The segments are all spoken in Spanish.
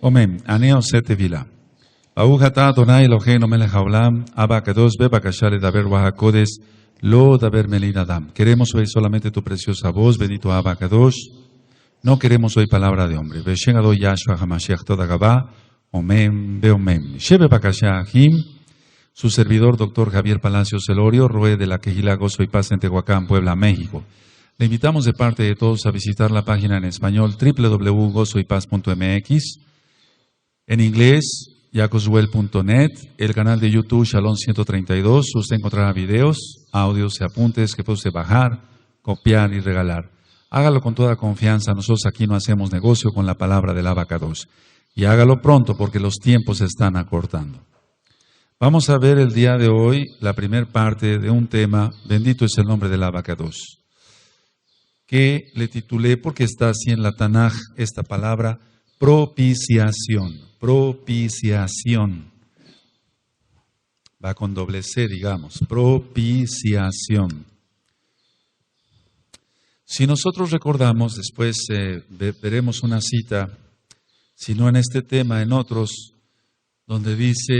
Omen, aneo sete vila. Aujata Adonai Eloheinu melech haolam, Abba Kadosh bebakashale daber wahakodes, lo daber melin adam. Queremos hoy solamente tu preciosa voz, bendito Abba Kadosh. No queremos hoy palabra de hombre. Beshen Adonai Yahshua HaMashiach Toda Gabá, Omen beomen. Shebe bakashahim, su servidor, doctor Javier Palacios Elorio, Roe de la Quejilá Gozo y Paz en Tehuacán, Puebla, México. Le invitamos de parte de todos a visitar la página en español www.gozoypaz.mx, en inglés yacoswell.net, el canal de YouTube Shalom 132. Usted encontrará videos, audios y apuntes que puede usted bajar, copiar y regalar. Hágalo con toda confianza. Nosotros aquí no hacemos negocio con la palabra del Abba Kadosh. Y hágalo pronto porque los tiempos se están acortando. Vamos a ver el día de hoy la primera parte de un tema, bendito es el nombre del Abba Kadosh, que le titulé, porque está así en la Tanaj, esta palabra, propiciación. Propiciación. Va con doble C, digamos. Propiciación. Si nosotros recordamos, después veremos una cita, si no en este tema, en otros, donde dice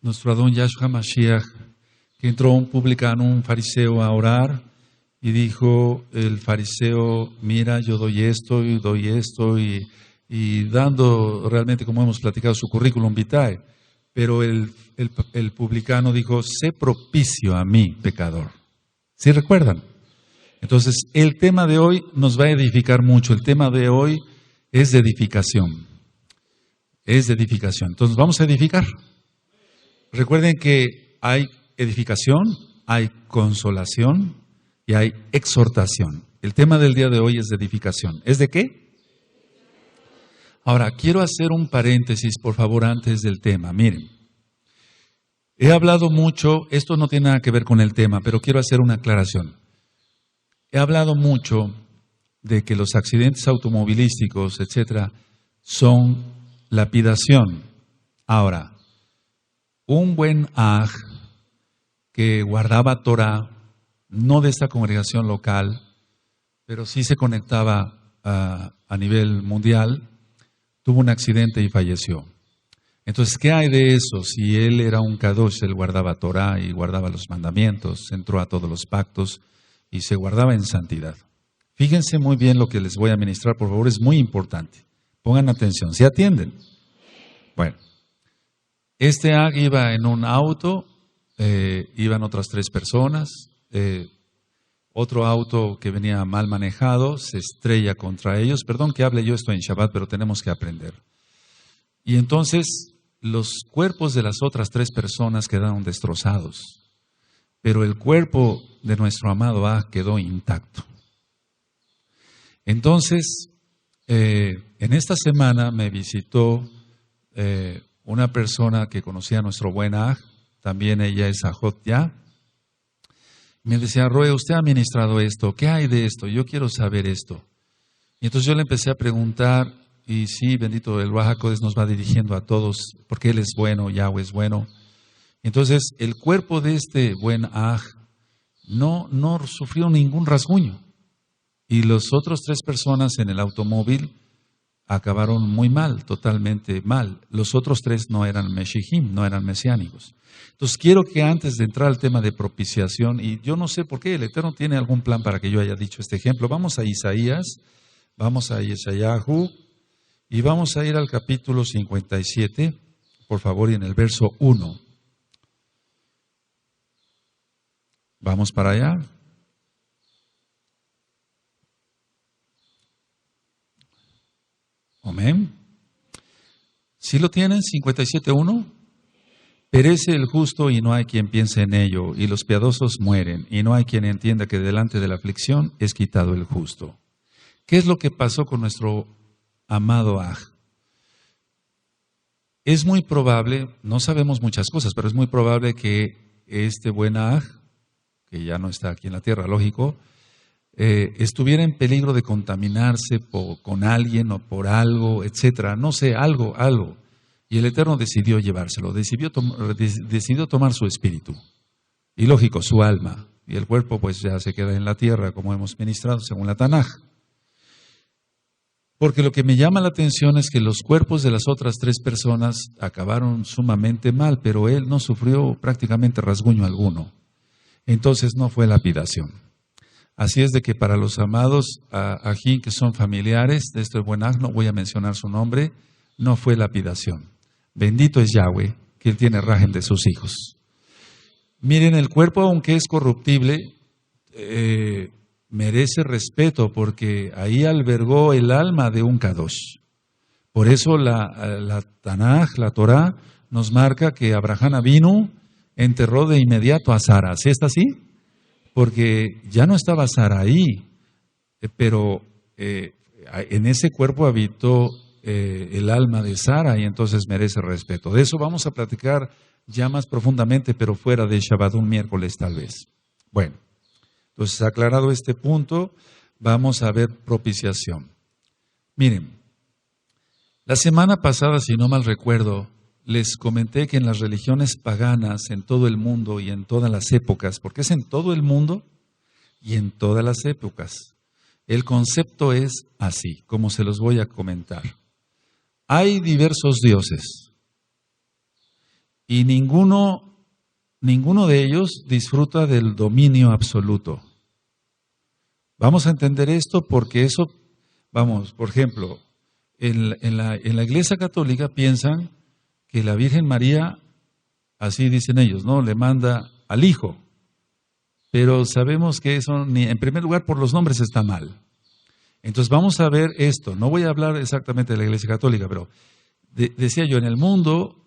nuestro Adón Yahshua Mashiach, que entró un publicano, un fariseo a orar, y dijo el fariseo, mira, yo doy esto, y dando realmente, como hemos platicado, su currículum vitae. Pero el publicano dijo, sé propicio a mí, pecador. ¿Sí recuerdan? Entonces, el tema de hoy nos va a edificar mucho. El tema de hoy es de edificación. Es de edificación. Entonces, vamos a edificar. Recuerden que hay edificación, hay consolación y hay exhortación. El tema del día de hoy es de edificación. ¿Es de qué? Ahora, quiero hacer un paréntesis, por favor, antes del tema. Miren, he hablado mucho, esto no tiene nada que ver con el tema, pero quiero hacer una aclaración. He hablado mucho de que los accidentes automovilísticos, etcétera, son lapidación. Ahora, un buen aj que guardaba Torah, no de esta congregación local, pero sí se conectaba a nivel mundial, tuvo un accidente y falleció. Entonces, ¿qué hay de eso? Si él era un kadosh, él guardaba Torah y guardaba los mandamientos, entró a todos los pactos y se guardaba en santidad. Fíjense muy bien lo que les voy a ministrar, por favor, es muy importante. Pongan atención, ¿se atienden? Bueno, este ag iba en un auto, iban otras 3 personas, otro auto que venía mal manejado se estrella contra ellos. Perdón que hable yo esto en Shabbat, pero tenemos que aprender. Y entonces los cuerpos de las otras 3 personas quedaron destrozados, pero el cuerpo de nuestro amado Ag quedó intacto. Entonces, en esta semana me visitó una persona que conocía a nuestro buen Ag, también ella es Ajot ya. Me decía, Roe, usted ha ministrado esto, ¿qué hay de esto? Yo quiero saber esto. Y entonces yo le empecé a preguntar, y sí, bendito, el Ruach HaKodesh nos va dirigiendo a todos, porque Él es bueno, Yahweh es bueno. Entonces, el cuerpo de este buen Aj no sufrió ningún rasguño. Y los otros 3 personas en el automóvil acabaron muy mal, totalmente mal. Los otros 3 no eran meshihim, no eran mesiánicos. Entonces quiero que antes de entrar al tema de propiciación, y yo no sé por qué, el Eterno tiene algún plan para que yo haya dicho este ejemplo. Vamos a Isaías, vamos a Yeshayahu, y vamos a ir al capítulo 57, por favor, y en el verso 1. Vamos para allá. Amén. ¿Sí lo tienen? 57.1. Perece el justo y no hay quien piense en ello, y los piadosos mueren, y no hay quien entienda que delante de la aflicción es quitado el justo. ¿Qué es lo que pasó con nuestro amado Aj? Es muy probable, no sabemos muchas cosas, pero es muy probable que este buen Aj, que ya no está aquí en la tierra, lógico, estuviera en peligro de contaminarse con alguien o por algo, etcétera, no sé, algo. Y el Eterno decidió llevárselo, decidió tomar su espíritu. Y lógico, su alma. Y el cuerpo pues ya se queda en la tierra, como hemos ministrado según la Tanaj. Porque lo que me llama la atención es que los cuerpos de las otras 3 personas acabaron sumamente mal, pero él no sufrió prácticamente rasguño alguno. Entonces no fue lapidación. Así es de que para los amados ají que son familiares de este buen Aj, no voy a mencionar su nombre, no fue lapidación. Bendito es Yahweh, que él tiene rajen de sus hijos. Miren, el cuerpo, aunque es corruptible, merece respeto porque ahí albergó el alma de un Kadosh. Por eso la Tanaj, la Torah, nos marca que Abraham Avinu enterró de inmediato a Sara. ¿Sí está así? Porque ya no estaba Sara ahí, pero en ese cuerpo habitó el alma de Sara y entonces merece respeto. De eso vamos a platicar ya más profundamente, pero fuera de Shabbat, un miércoles tal vez. Bueno. Entonces, aclarado este punto, vamos a ver propiciación. Miren, la semana pasada, si no mal recuerdo, les comenté que en las religiones paganas, en todo el mundo y en todas las épocas, porque es en todo el mundo y en todas las épocas, el concepto es así, como se los voy a comentar. Hay diversos dioses y ninguno de ellos disfruta del dominio absoluto. Vamos a entender esto porque eso, vamos, por ejemplo, en la Iglesia Católica piensan que la Virgen María, así dicen ellos, ¿no? Le manda al Hijo. Pero sabemos que eso, en primer lugar, por los nombres está mal. Entonces vamos a ver esto. No voy a hablar exactamente de la Iglesia Católica, pero decía yo, en el mundo,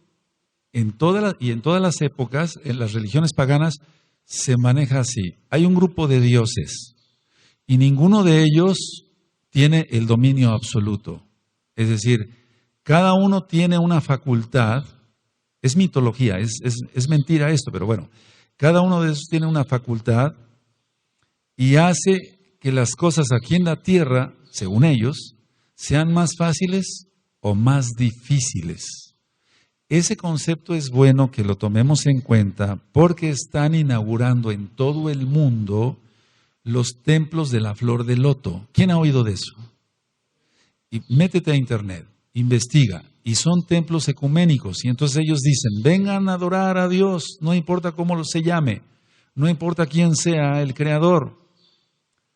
en todas las épocas, en las religiones paganas, se maneja así. Hay un grupo de dioses y ninguno de ellos tiene el dominio absoluto. Es decir, cada uno tiene una facultad, es mitología, es mentira esto, pero bueno, cada uno de esos tiene una facultad y hace que las cosas aquí en la tierra, según ellos, sean más fáciles o más difíciles. Ese concepto es bueno que lo tomemos en cuenta porque están inaugurando en todo el mundo los templos de la flor de loto. ¿Quién ha oído de eso? Y métete a internet, investiga, y son templos ecuménicos, y entonces ellos dicen, vengan a adorar a Dios, no importa cómo se llame, no importa quién sea el creador,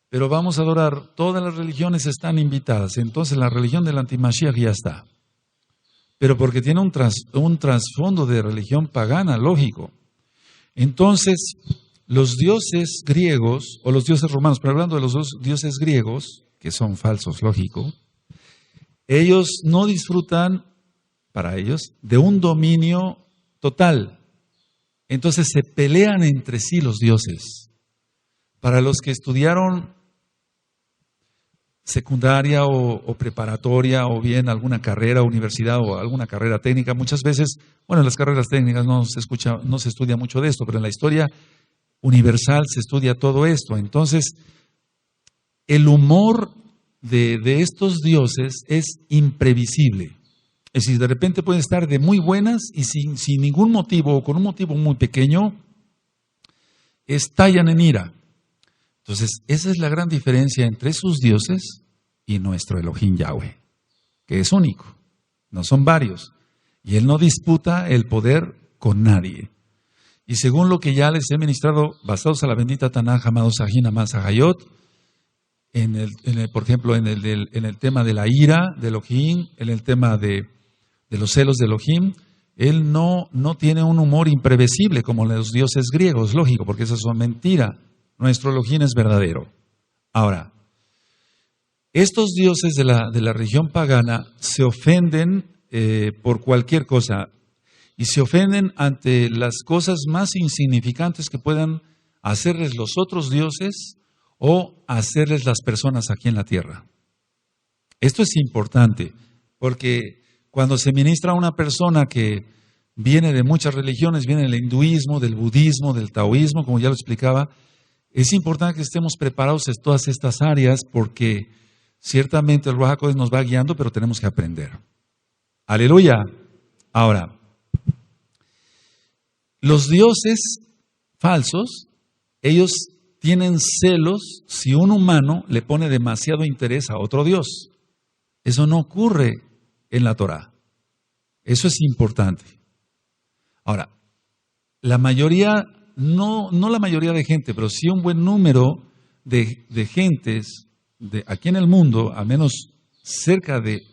pero vamos a adorar, todas las religiones están invitadas, entonces la religión del antimashiach ya está. Pero porque tiene un trasfondo de religión pagana, lógico. Entonces, los dioses griegos, o los dioses romanos, pero hablando de los dos dioses griegos, que son falsos, lógico, ellos no disfrutan, para ellos, de un dominio total. Entonces se pelean entre sí los dioses. Para los que estudiaron secundaria o preparatoria o bien alguna carrera, universidad o alguna carrera técnica, muchas veces, bueno, en las carreras técnicas no se estudia mucho de esto, pero en la historia universal se estudia todo esto. Entonces, el humor de estos dioses es imprevisible. Es decir, de repente pueden estar de muy buenas y sin ningún motivo o con un motivo muy pequeño, estallan en ira. Entonces, esa es la gran diferencia entre sus dioses y nuestro Elohim Yahweh, que es único, no son varios. Y Él no disputa el poder con nadie. Y según lo que ya les he ministrado, basados a la bendita Tanaj, amados Sahin, amados Sahayot, por ejemplo, en el tema de la ira de Elohim, en el tema de los celos de Elohim, Él no tiene un humor imprevisible como los dioses griegos, lógico, porque esas son mentiras. Nuestro Elohim es verdadero. Ahora, estos dioses de la religión pagana se ofenden por cualquier cosa y se ofenden ante las cosas más insignificantes que puedan hacerles los otros dioses o hacerles las personas aquí en la tierra. Esto es importante porque cuando se ministra a una persona que viene de muchas religiones, viene del hinduismo, del budismo, del taoísmo, como ya lo explicaba, es importante que estemos preparados en todas estas áreas porque ciertamente el Ruach HaKodesh nos va guiando, pero tenemos que aprender. Aleluya. Ahora, los dioses falsos, ellos tienen celos si un humano le pone demasiado interés a otro dios. Eso no ocurre en la Torá. Eso es importante. Ahora, la mayoría, no la mayoría de gente, pero sí un buen número de gentes aquí en el mundo, al menos cerca de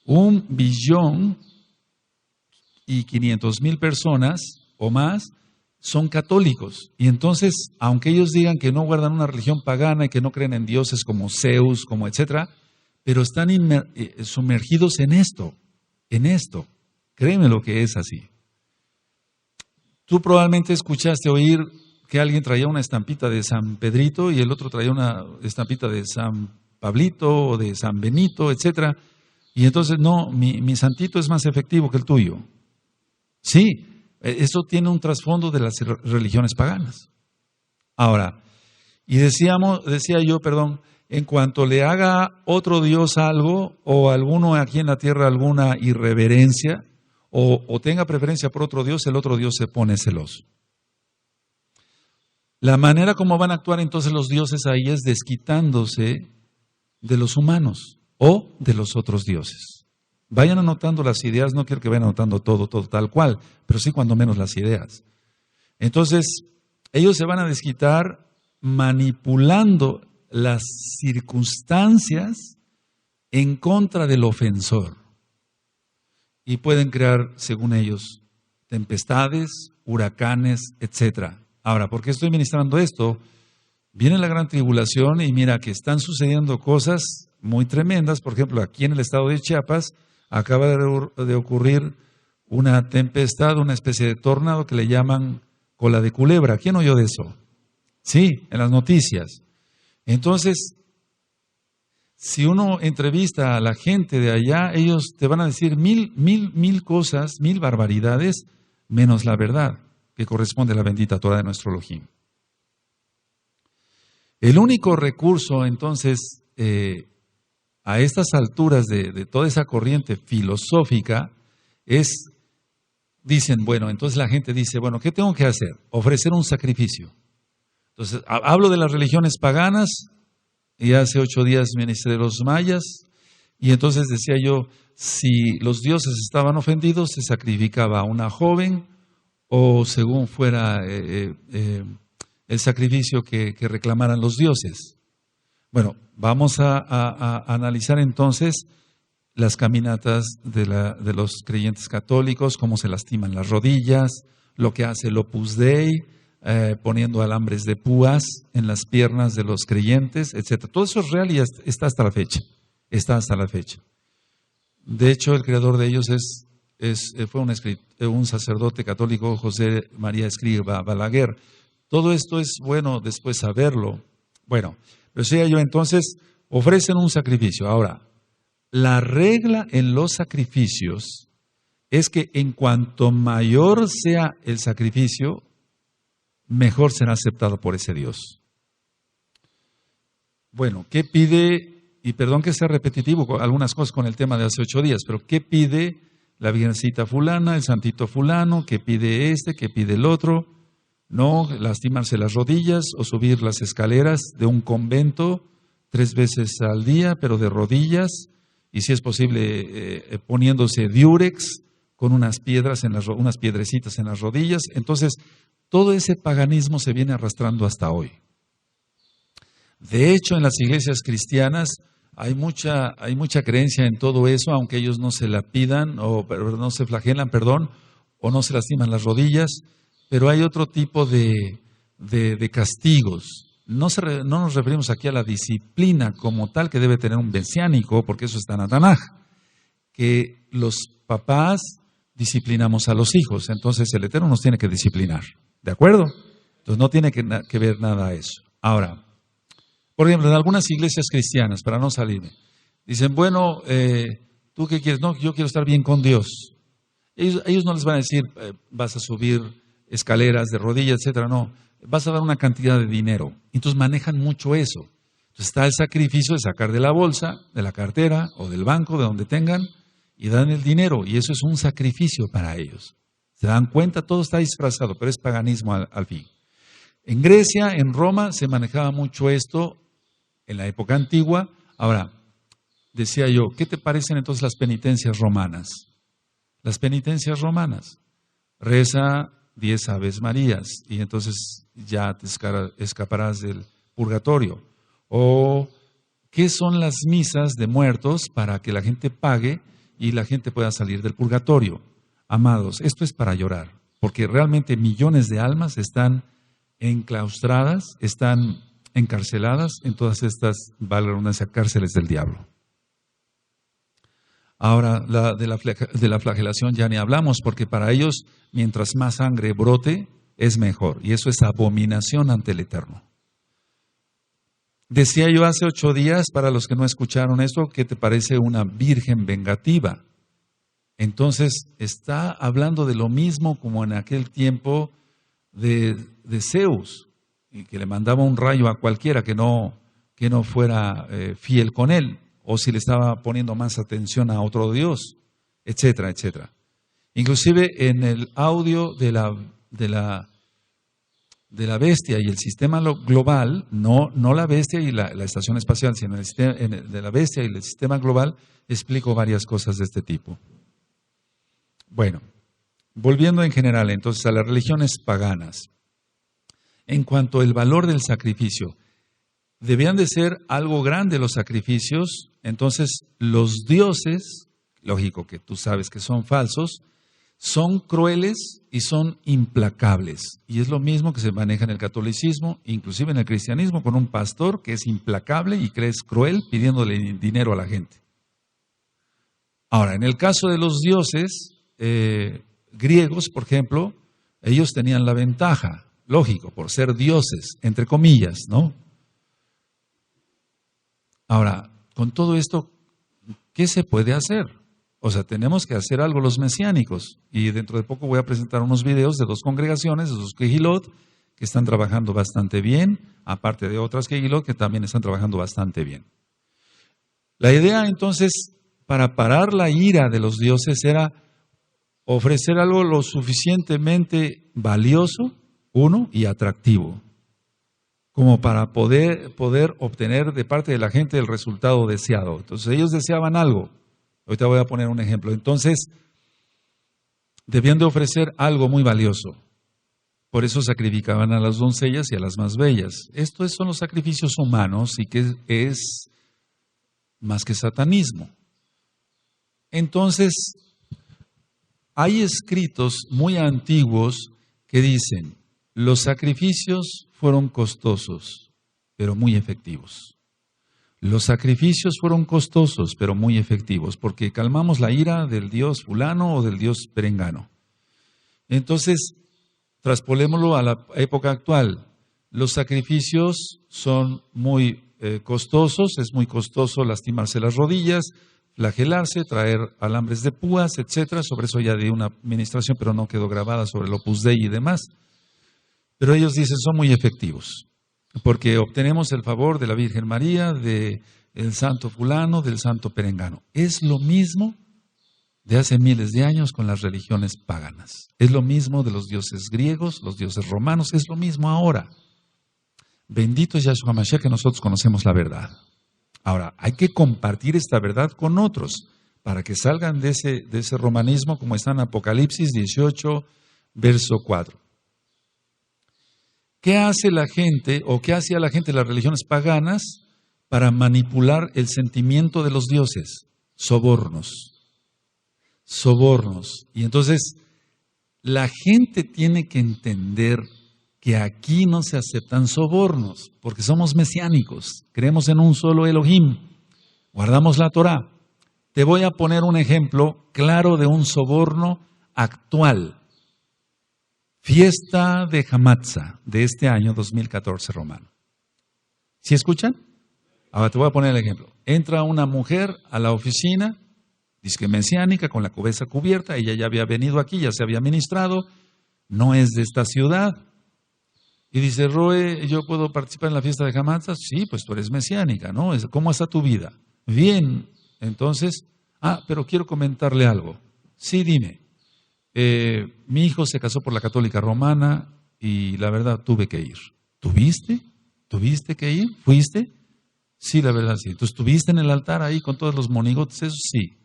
1.500.000 personas o más, son católicos. Y entonces, aunque ellos digan que no guardan una religión pagana y que no creen en dioses como Zeus, como etcétera, pero están sumergidos en esto. Créeme lo que es así. Tú probablemente escuchaste oír que alguien traía una estampita de San Pedrito y el otro traía una estampita de San Pablito o de San Benito, etcétera. Y entonces, no, mi santito es más efectivo que el tuyo. Sí, eso tiene un trasfondo de las religiones paganas. Ahora, y decía yo, en cuanto le haga otro Dios algo, o alguno aquí en la tierra alguna irreverencia, o tenga preferencia por otro Dios, el otro Dios se pone celoso. La manera como van a actuar entonces los dioses ahí es desquitándose de los humanos o de los otros dioses. Vayan anotando las ideas, no quiero que vayan anotando todo tal cual, pero sí cuando menos las ideas. Entonces, ellos se van a desquitar manipulando las circunstancias en contra del ofensor. Y pueden crear, según ellos, tempestades, huracanes, etc. Ahora, ¿por qué estoy ministrando esto? Viene la gran tribulación y mira que están sucediendo cosas muy tremendas. Por ejemplo, aquí en el estado de Chiapas acaba de ocurrir una tempestad, una especie de tornado que le llaman cola de culebra. ¿Quién oyó de eso? Sí, en las noticias. Entonces, si uno entrevista a la gente de allá, ellos te van a decir mil cosas, mil barbaridades, menos la verdad que corresponde a la bendita Torah de nuestro Elohim. El único recurso, entonces, a estas alturas de toda esa corriente filosófica es, dicen, bueno, entonces la gente dice, bueno, ¿qué tengo que hacer? Ofrecer un sacrificio. Entonces, hablo de las religiones paganas, y hace 8 días ministré de los mayas, y entonces decía yo, si los dioses estaban ofendidos, se sacrificaba a una joven, o según fuera el sacrificio que reclamaran los dioses. Bueno, vamos a analizar entonces las caminatas de los creyentes católicos, cómo se lastiman las rodillas, lo que hace el Opus Dei, poniendo alambres de púas en las piernas de los creyentes, etc. Todo eso es real y está hasta la fecha. De hecho, el creador de ellos fue un sacerdote católico, José María Escrivá Balaguer. Todo esto es bueno después saberlo. Bueno, pero decía yo, entonces, ofrecen un sacrificio. Ahora, la regla en los sacrificios es que en cuanto mayor sea el sacrificio, mejor será aceptado por ese Dios. Bueno, ¿qué pide? Y perdón que sea repetitivo algunas cosas con el tema de hace 8 días, pero ¿qué pide la virgencita fulana, el santito fulano? ¿Qué pide este? ¿Qué pide el otro? No lastimarse las rodillas o subir las escaleras de un convento 3 veces al día, pero de rodillas, y si es posible poniéndose diurex con unas piedrecitas en las rodillas. Entonces, todo ese paganismo se viene arrastrando hasta hoy. De hecho, en las iglesias cristianas hay mucha creencia en todo eso, aunque ellos no se la pidan, o no se flagelan, o no se lastiman las rodillas, pero hay otro tipo de castigos. No nos referimos aquí a la disciplina como tal que debe tener un mesiánico, porque eso está en la Tanaj, que los papás disciplinamos a los hijos, entonces el Eterno nos tiene que disciplinar. ¿De acuerdo? Entonces no tiene que ver nada eso. Ahora, por ejemplo, en algunas iglesias cristianas, para no salirme, dicen, bueno, ¿tú qué quieres? No, yo quiero estar bien con Dios. Ellos no les van a decir, vas a subir escaleras de rodillas, etcétera. No, vas a dar una cantidad de dinero. Entonces manejan mucho eso. Entonces está el sacrificio de sacar de la bolsa, de la cartera o del banco, de donde tengan, y dan el dinero. Y eso es un sacrificio para ellos. Se dan cuenta, todo está disfrazado, pero es paganismo al fin. En Grecia, en Roma, se manejaba mucho esto en la época antigua. Ahora, decía yo, ¿qué te parecen entonces las penitencias romanas? Las penitencias romanas. Reza 10 Aves Marías y entonces ya te escaparás del purgatorio. O, ¿qué son las misas de muertos para que la gente pague y la gente pueda salir del purgatorio? Amados, esto es para llorar, porque realmente millones de almas están enclaustradas, están encarceladas en todas estas, valga la redundancia, cárceles del diablo. Ahora, de la flagelación ya ni hablamos, porque para ellos, mientras más sangre brote, es mejor. Y eso es abominación ante el Eterno. Decía yo hace 8 días, para los que no escucharon esto, ¿qué te parece una virgen vengativa? Entonces, está hablando de lo mismo como en aquel tiempo de Zeus, y que le mandaba un rayo a cualquiera que no fuera fiel con él, o si le estaba poniendo más atención a otro dios, etcétera, etcétera. Inclusive en el audio de la bestia y el sistema global, no la bestia y la estación espacial, sino de la bestia y el sistema global, explico varias cosas de este tipo. Bueno, volviendo en general entonces a las religiones paganas, en cuanto al valor del sacrificio, debían de ser algo grande los sacrificios, entonces los dioses, lógico que tú sabes que son falsos, son crueles y son implacables. Y es lo mismo que se maneja en el catolicismo, inclusive en el cristianismo, con un pastor que es implacable y que es cruel pidiéndole dinero a la gente. Ahora, en el caso de los dioses griegos, por ejemplo, ellos tenían la ventaja, lógico, por ser dioses, entre comillas, ¿no? Ahora, con todo esto, ¿qué se puede hacer? O sea, tenemos que hacer algo los mesiánicos. Y dentro de poco voy a presentar unos videos de 2 congregaciones, de 2 Kehilot, que están trabajando bastante bien, aparte de otras Kehilot que también están trabajando bastante bien. La idea entonces, para parar la ira de los dioses, era ofrecer algo lo suficientemente valioso, uno, y atractivo, como para poder obtener de parte de la gente el resultado deseado. Entonces ellos deseaban algo. Ahorita voy a poner un ejemplo. Entonces, debían de ofrecer algo muy valioso. Por eso sacrificaban a las doncellas y a las más bellas. Estos son los sacrificios humanos y que es más que satanismo. Entonces, hay escritos muy antiguos que dicen, los sacrificios fueron costosos, pero muy efectivos. Los sacrificios fueron costosos, pero muy efectivos, porque calmamos la ira del dios fulano o del dios perengano. Entonces, traspolémoslo a la época actual. Los sacrificios son muy costosos, es muy costoso lastimarse las rodillas, flagelarse, traer alambres de púas, etcétera. Sobre eso ya di una administración, pero no quedó grabada sobre el Opus Dei y demás. Pero ellos dicen son muy efectivos, porque obtenemos el favor de la Virgen María, del santo fulano, del santo perengano. Es lo mismo de hace miles de años con las religiones paganas. Es lo mismo de los dioses griegos, los dioses romanos, es lo mismo ahora. Bendito es Yahshua Mashiach que nosotros conocemos la verdad. Ahora, hay que compartir esta verdad con otros para que salgan de ese romanismo como está en Apocalipsis 18, verso 4. ¿Qué hace la gente o qué hacía la gente de las religiones paganas para manipular el sentimiento de los dioses? Sobornos. Sobornos. Y entonces, la gente tiene que entender que aquí no se aceptan sobornos, porque somos mesiánicos, creemos en un solo Elohim, guardamos la Torá. Te voy a poner un ejemplo claro de un soborno actual. Fiesta de Hamatza de este año 2014 romano. ¿Sí escuchan? Ahora te voy a poner el ejemplo. Entra una mujer a la oficina, disque mesiánica, con la cabeza cubierta, ella ya había venido aquí, ya se había ministrado, no es de esta ciudad. Y dice, Roe, ¿yo puedo participar en la fiesta de Hamatza? Sí, pues tú eres mesiánica, ¿no? ¿Cómo está tu vida? Bien, entonces, pero quiero comentarle algo. Sí, dime. Mi hijo se casó por la católica romana y la verdad tuve que ir. ¿Tuviste? ¿Tuviste que ir? ¿Fuiste? Sí, la verdad, sí. ¿Tú estuviste en el altar ahí con todos los monigotes? Eso sí.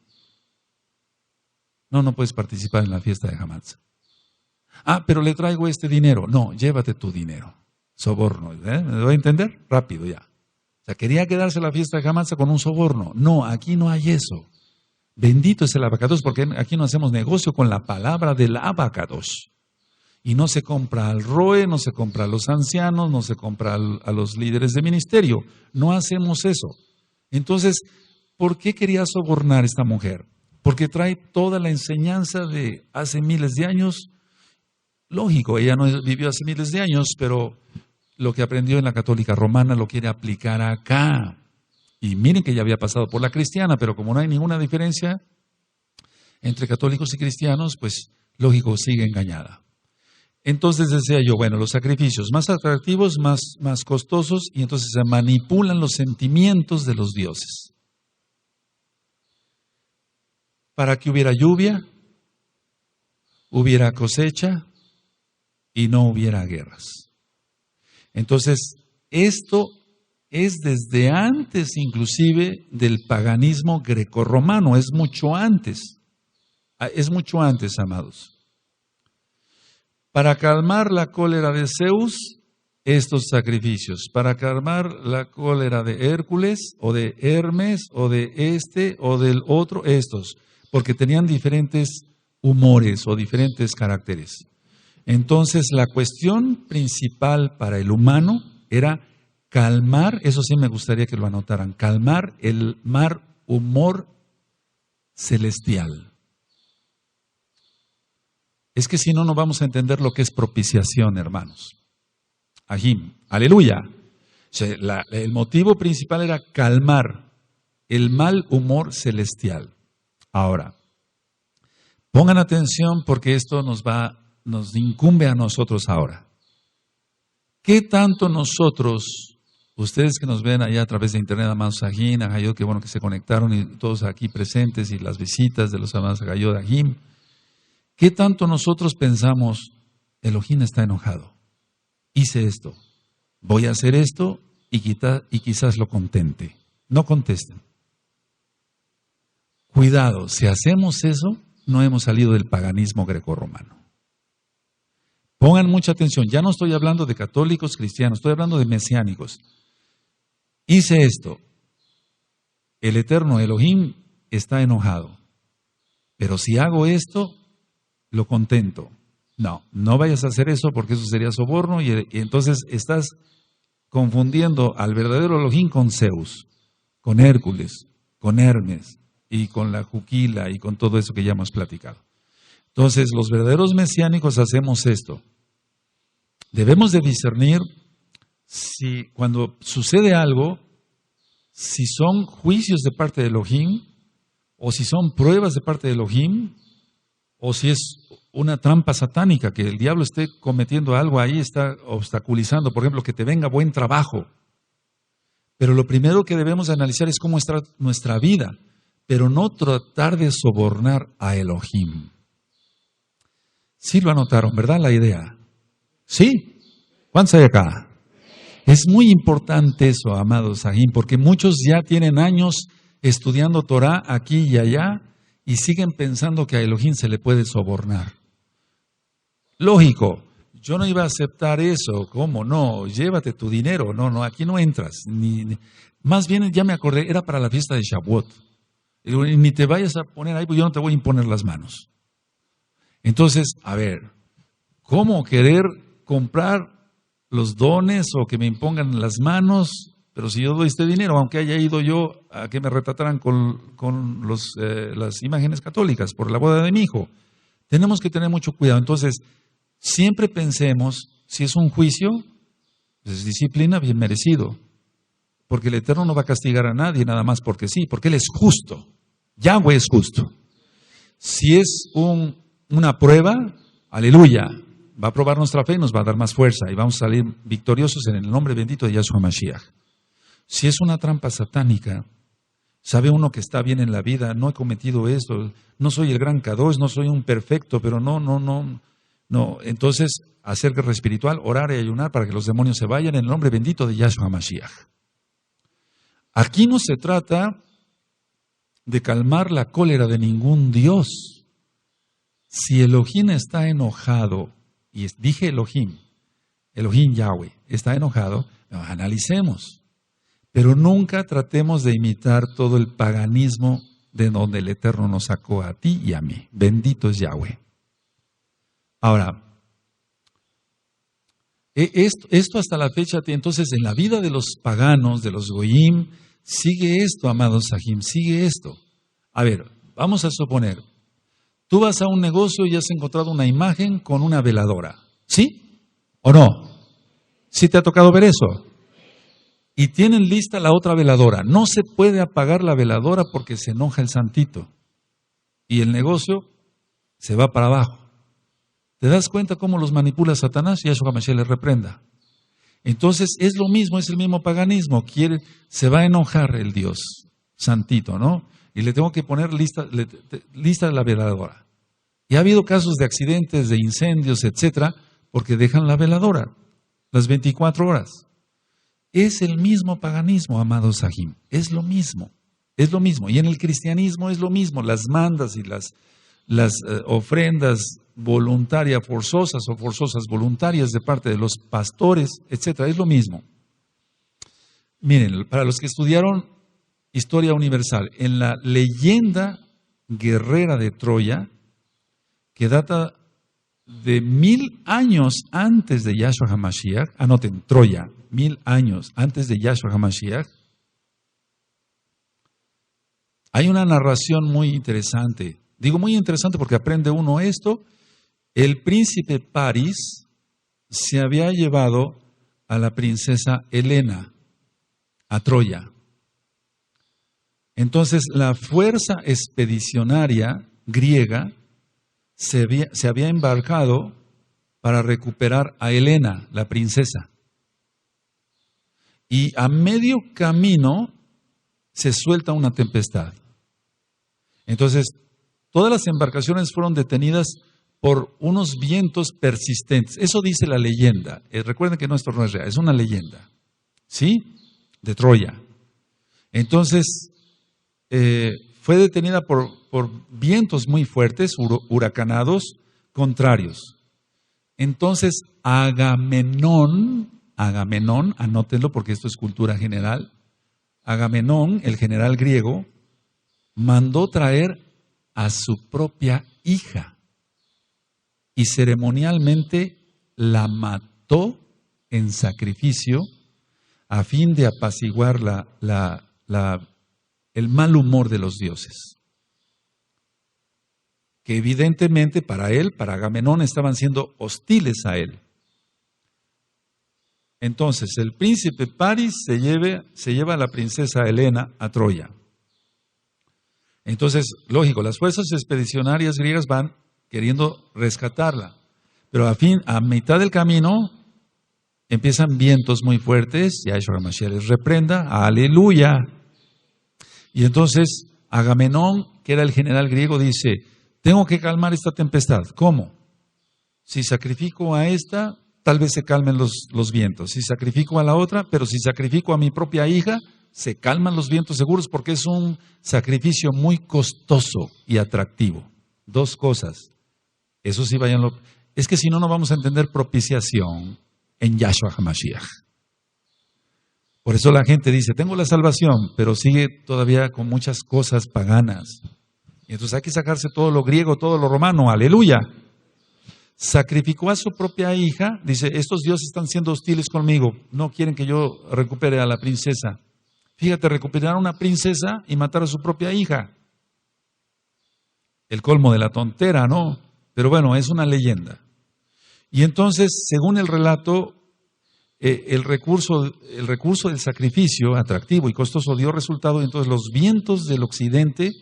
No, no puedes participar en la fiesta de Hamatz. Ah, pero le traigo este dinero. No, llévate tu dinero. Soborno. ¿Me doy a entender? Rápido ya. O sea, quería quedarse la fiesta de Hamatz con un soborno. No, aquí no hay eso. Bendito es el abacados, porque aquí no hacemos negocio con la palabra del abacados. Y no se compra al ROE, no se compra a los ancianos, no se compra a los líderes de ministerio. No hacemos eso. Entonces, ¿por qué quería sobornar esta mujer? Porque trae toda la enseñanza de hace miles de años. Lógico, ella no vivió hace miles de años, pero lo que aprendió en la católica romana lo quiere aplicar acá. Y miren que ya había pasado por la cristiana, pero como no hay ninguna diferencia entre católicos y cristianos, pues lógico, sigue engañada. Entonces decía yo, bueno, los sacrificios más atractivos, más costosos, y entonces se manipulan los sentimientos de los dioses. Para que hubiera lluvia, hubiera cosecha y no hubiera guerras. Entonces, esto es desde antes inclusive del paganismo grecorromano, es mucho antes, amados. Para calmar la cólera de Zeus, estos sacrificios. Para calmar la cólera de Hércules, o de Hermes, o de este, o del otro, estos. Porque tenían diferentes humores o diferentes caracteres. Entonces, la cuestión principal para el humano era calmar, eso sí me gustaría que lo anotaran, calmar el mal humor celestial. Es que si no, no vamos a entender lo que es propiciación, hermanos. Ajim, aleluya. O sea, el motivo principal era calmar el mal humor celestial. Ahora, pongan atención porque esto nos incumbe a nosotros ahora. ¿Qué tanto nosotros, ustedes que nos ven allá a través de internet, amados Ajim, Ajayot, qué bueno que se conectaron y todos aquí presentes y las visitas de los amados Ajayot, Ajim, ¿qué tanto nosotros pensamos, Elohim está enojado? Hice esto, voy a hacer esto y quizás lo contente. No contesten. Cuidado, si hacemos eso, no hemos salido del paganismo grecorromano. Pongan mucha atención, ya no estoy hablando de católicos cristianos, estoy hablando de mesiánicos. Hice esto, el eterno Elohim está enojado, pero si hago esto, lo contento. No, no vayas a hacer eso porque eso sería soborno y entonces estás confundiendo al verdadero Elohim con Zeus, con Hércules, con Hermes y con la Juquila y con todo eso que ya hemos platicado. Entonces, los verdaderos mesiánicos hacemos esto. Debemos de discernir si cuando sucede algo, si son juicios de parte de Elohim o si son pruebas de parte de Elohim o si es una trampa satánica, que el diablo esté cometiendo algo ahí, está obstaculizando, por ejemplo, que te venga buen trabajo. Pero lo primero que debemos analizar es cómo está nuestra vida, pero no tratar de sobornar a Elohim. Sí lo anotaron, ¿verdad? La idea. ¿Sí? ¿Cuántos hay acá? Es muy importante eso, amados Sahim, porque muchos ya tienen años estudiando Torah aquí y allá y siguen pensando que a Elohim se le puede sobornar. Lógico, yo no iba a aceptar eso, ¿cómo no? Llévate tu dinero, no, aquí no entras. Más bien, ya me acordé, era para la fiesta de Shavuot. Ni te vayas a poner ahí, porque yo no te voy a imponer las manos. Entonces, a ver, ¿cómo querer comprar los dones o que me impongan las manos? Pero si yo doy este dinero, aunque haya ido yo a que me retrataran con las imágenes católicas por la boda de mi hijo, tenemos que tener mucho cuidado. Entonces, siempre pensemos, si es un juicio, pues es disciplina bien merecido, porque el Eterno no va a castigar a nadie nada más porque sí, porque Él es justo. Yahweh es justo. Si es una prueba, aleluya, va a probar nuestra fe y nos va a dar más fuerza y vamos a salir victoriosos en el nombre bendito de Yahshua Mashiach. Si es una trampa satánica, sabe uno que está bien en la vida, no he cometido esto, no soy el gran Kadosh, no soy un perfecto, pero no. Entonces, hacer guerra espiritual, orar y ayunar para que los demonios se vayan en el nombre bendito de Yahshua Mashiach. Aquí no se trata de calmar la cólera de ningún Dios. Si Elohim está enojado, y dije Elohim Yahweh, está enojado, analicemos. Pero nunca tratemos de imitar todo el paganismo de donde el Eterno nos sacó a ti y a mí. Bendito es Yahweh. Ahora, esto hasta la fecha, entonces en la vida de los paganos, de los goyim, sigue esto, amados sahim, sigue esto. A ver, vamos a suponer, tú vas a un negocio y has encontrado una imagen con una veladora, ¿sí o no? ¿Sí te ha tocado ver eso? Y tienen lista la otra veladora. No se puede apagar la veladora porque se enoja el santito. Y el negocio se va para abajo. ¿Te das cuenta cómo los manipula Satanás? Y Yahshua Mashiach les reprenda. Entonces es lo mismo, es el mismo paganismo. Se va a enojar el Dios santito, ¿no? Y le tengo que poner lista la veladora. Y ha habido casos de accidentes, de incendios, etcétera, porque dejan la veladora las 24 horas. Es el mismo paganismo, amados sahim. Es lo mismo. Es lo mismo. Y en el cristianismo es lo mismo. Las mandas y las ofrendas voluntarias forzosas o forzosas voluntarias de parte de los pastores, etcétera, es lo mismo. Miren, para los que estudiaron historia universal, en la leyenda guerrera de Troya, que data de 1000 años antes de Yahshua HaMashiach, anoten, Troya, 1000 años antes de Yahshua HaMashiach, hay una narración muy interesante. Digo muy interesante porque aprende uno esto. El príncipe Paris se había llevado a la princesa Helena a Troya. Entonces la fuerza expedicionaria griega se había embarcado para recuperar a Helena, la princesa. Y a medio camino se suelta una tempestad. Entonces, todas las embarcaciones fueron detenidas por unos vientos persistentes. Eso dice la leyenda. Recuerden que esto no es real, es una leyenda. ¿Sí? De Troya. Entonces, fue detenida por vientos muy fuertes, huracanados, contrarios. Entonces, Agamenón, anótenlo porque esto es cultura general, Agamenón, el general griego, mandó traer a su propia hija y ceremonialmente la mató en sacrificio a fin de apaciguar el mal humor de los dioses. Que evidentemente para Agamenón, estaban siendo hostiles a él. Entonces el príncipe Paris se lleva a la princesa Helena a Troya. Entonces, lógico, las fuerzas expedicionarias griegas van queriendo rescatarla, pero a mitad del camino empiezan vientos muy fuertes, Yahshua HaMashiach les reprenda, aleluya. Y entonces Agamenón, que era el general griego, dice, tengo que calmar esta tempestad. ¿Cómo? Si sacrifico a esta, tal vez se calmen los vientos. Si sacrifico a la otra, pero si sacrifico a mi propia hija, se calman los vientos seguros porque es un sacrificio muy costoso y atractivo. Dos cosas. Eso sí, váyanlo. Es que si no, no vamos a entender propiciación en Yahshua HaMashiach. Por eso la gente dice, tengo la salvación, pero sigue todavía con muchas cosas paganas. Y entonces hay que sacarse todo lo griego, todo lo romano, aleluya. Sacrificó a su propia hija, dice, estos dioses están siendo hostiles conmigo, no quieren que yo recupere a la princesa. Fíjate, recuperar a una princesa y matar a su propia hija. El colmo de la tontera, ¿no? Pero bueno, es una leyenda. Y entonces, según el relato, el recurso del sacrificio atractivo y costoso dio resultado, y entonces los vientos del occidente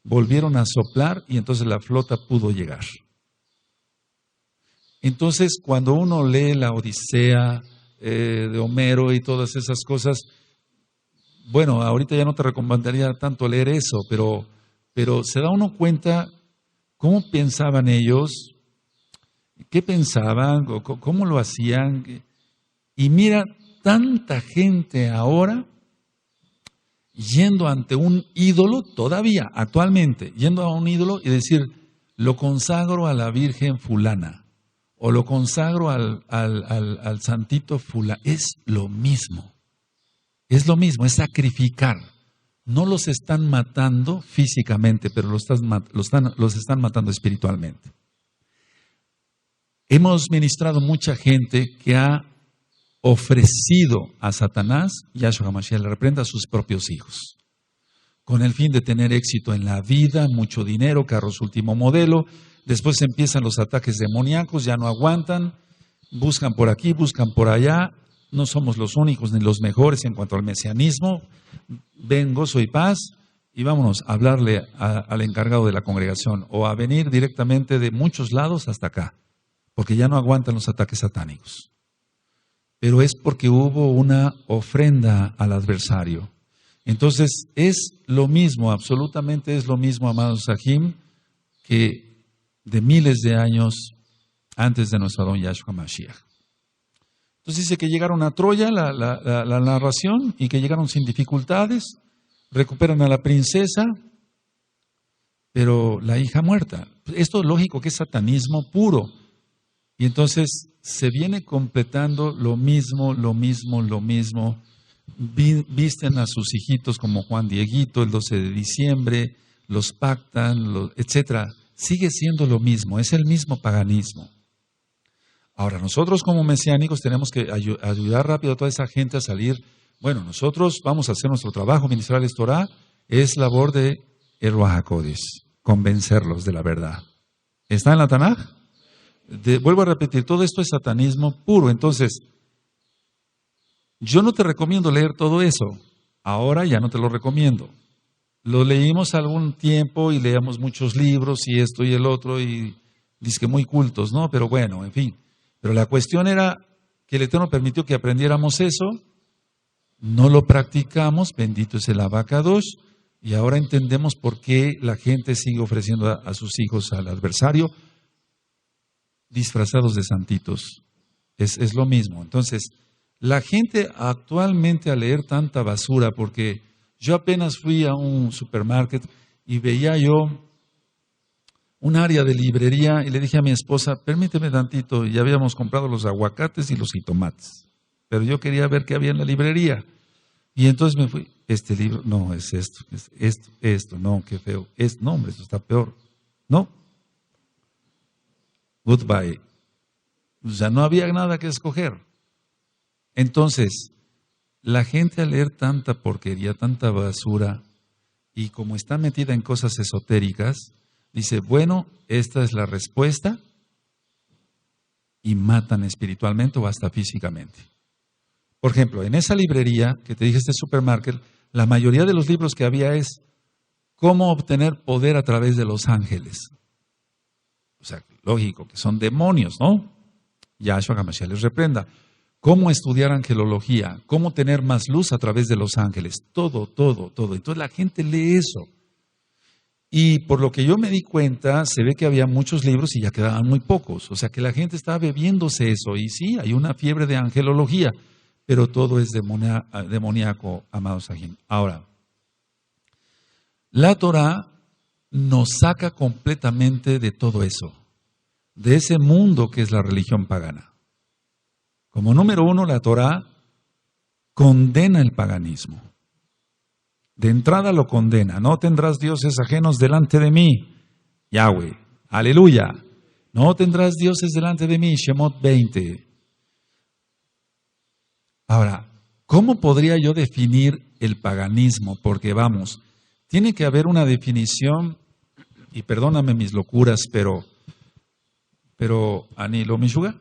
volvieron a soplar y entonces la flota pudo llegar. Entonces, cuando uno lee la Odisea de Homero y todas esas cosas, bueno, ahorita ya no te recomendaría tanto leer eso, pero se da uno cuenta cómo pensaban ellos, qué pensaban, cómo lo hacían. Y mira, tanta gente ahora yendo ante un ídolo, todavía, actualmente, yendo a un ídolo y decir, lo consagro a la Virgen fulana, o lo consagro al santito fulano. Es lo mismo, es sacrificar. No los están matando físicamente, pero los están matando espiritualmente. Hemos ministrado mucha gente que ha ofrecido a Satanás, Yahshua HaMashiach le reprenda, a sus propios hijos, con el fin de tener éxito en la vida, mucho dinero, carros último modelo. Después empiezan los ataques demoníacos, ya no aguantan, buscan por aquí, buscan por allá. No somos los únicos ni los mejores en cuanto al mesianismo. Ven, gozo y paz, y vámonos a hablarle al encargado de la congregación, o a venir directamente de muchos lados hasta acá, porque ya no aguantan los ataques satánicos. Pero es porque hubo una ofrenda al adversario. Entonces es lo mismo, absolutamente es lo mismo, amados Sahim, que de miles de años antes de nuestro Adón Yahshua Mashiach. Entonces dice que llegaron a Troya, la narración, y que llegaron sin dificultades, recuperan a la princesa, pero la hija muerta. Esto es lógico que es satanismo puro. Y entonces se viene completando lo mismo. Visten a sus hijitos como Juan Dieguito el 12 de diciembre, los pactan, etc. Sigue siendo lo mismo, es el mismo paganismo. Ahora, nosotros como mesiánicos tenemos que ayudar rápido a toda esa gente a salir. Bueno, nosotros vamos a hacer nuestro trabajo, ministrarles Torah, es labor de el Ruach HaKodesh, convencerlos de la verdad. ¿Está en la Tanaj? Vuelvo a repetir, todo esto es satanismo puro. Entonces, yo no te recomiendo leer todo eso. Ahora ya no te lo recomiendo. Lo leímos algún tiempo y leíamos muchos libros y esto y el otro y dizque muy cultos, ¿no? Pero bueno, en fin. Pero la cuestión era que el Eterno permitió que aprendiéramos eso, no lo practicamos, bendito es el Abacadosh, y ahora entendemos por qué la gente sigue ofreciendo a sus hijos al adversario disfrazados de santitos. Es lo mismo. Entonces, la gente actualmente al leer tanta basura, porque yo apenas fui a un supermarket y veía yo un área de librería y le dije a mi esposa, permíteme tantito, ya habíamos comprado los aguacates y los jitomates, pero yo quería ver qué había en la librería. Y entonces me fui, este libro, no, es esto, esto, no, qué feo, no, hombre, esto está peor, no. Goodbye. O sea, no había nada que escoger. Entonces, la gente al leer tanta porquería, tanta basura, y como está metida en cosas esotéricas, dice, bueno, esta es la respuesta, y matan espiritualmente o hasta físicamente. Por ejemplo, en esa librería que te dije, este supermarket, la mayoría de los libros que había es cómo obtener poder a través de los ángeles. O sea, lógico, que son demonios, ¿no? Yahshua HaMashiach les reprenda. Cómo estudiar angelología, cómo tener más luz a través de los ángeles, todo. Entonces la gente lee eso. Y por lo que yo me di cuenta, se ve que había muchos libros y ya quedaban muy pocos. O sea que la gente estaba bebiéndose eso. Y sí, hay una fiebre de angelología, pero todo es demoníaco, amados Sahim. Ahora, la Torah nos saca completamente de todo eso, de ese mundo que es la religión pagana. Como número uno, la Torah condena el paganismo. De entrada lo condena. No tendrás dioses ajenos delante de mí, Yahweh. Aleluya. No tendrás dioses delante de mí, Shemot 20. Ahora, ¿cómo podría yo definir el paganismo? Porque vamos, tiene que haber una definición, y perdóname mis locuras, pero Anilo Mishuga,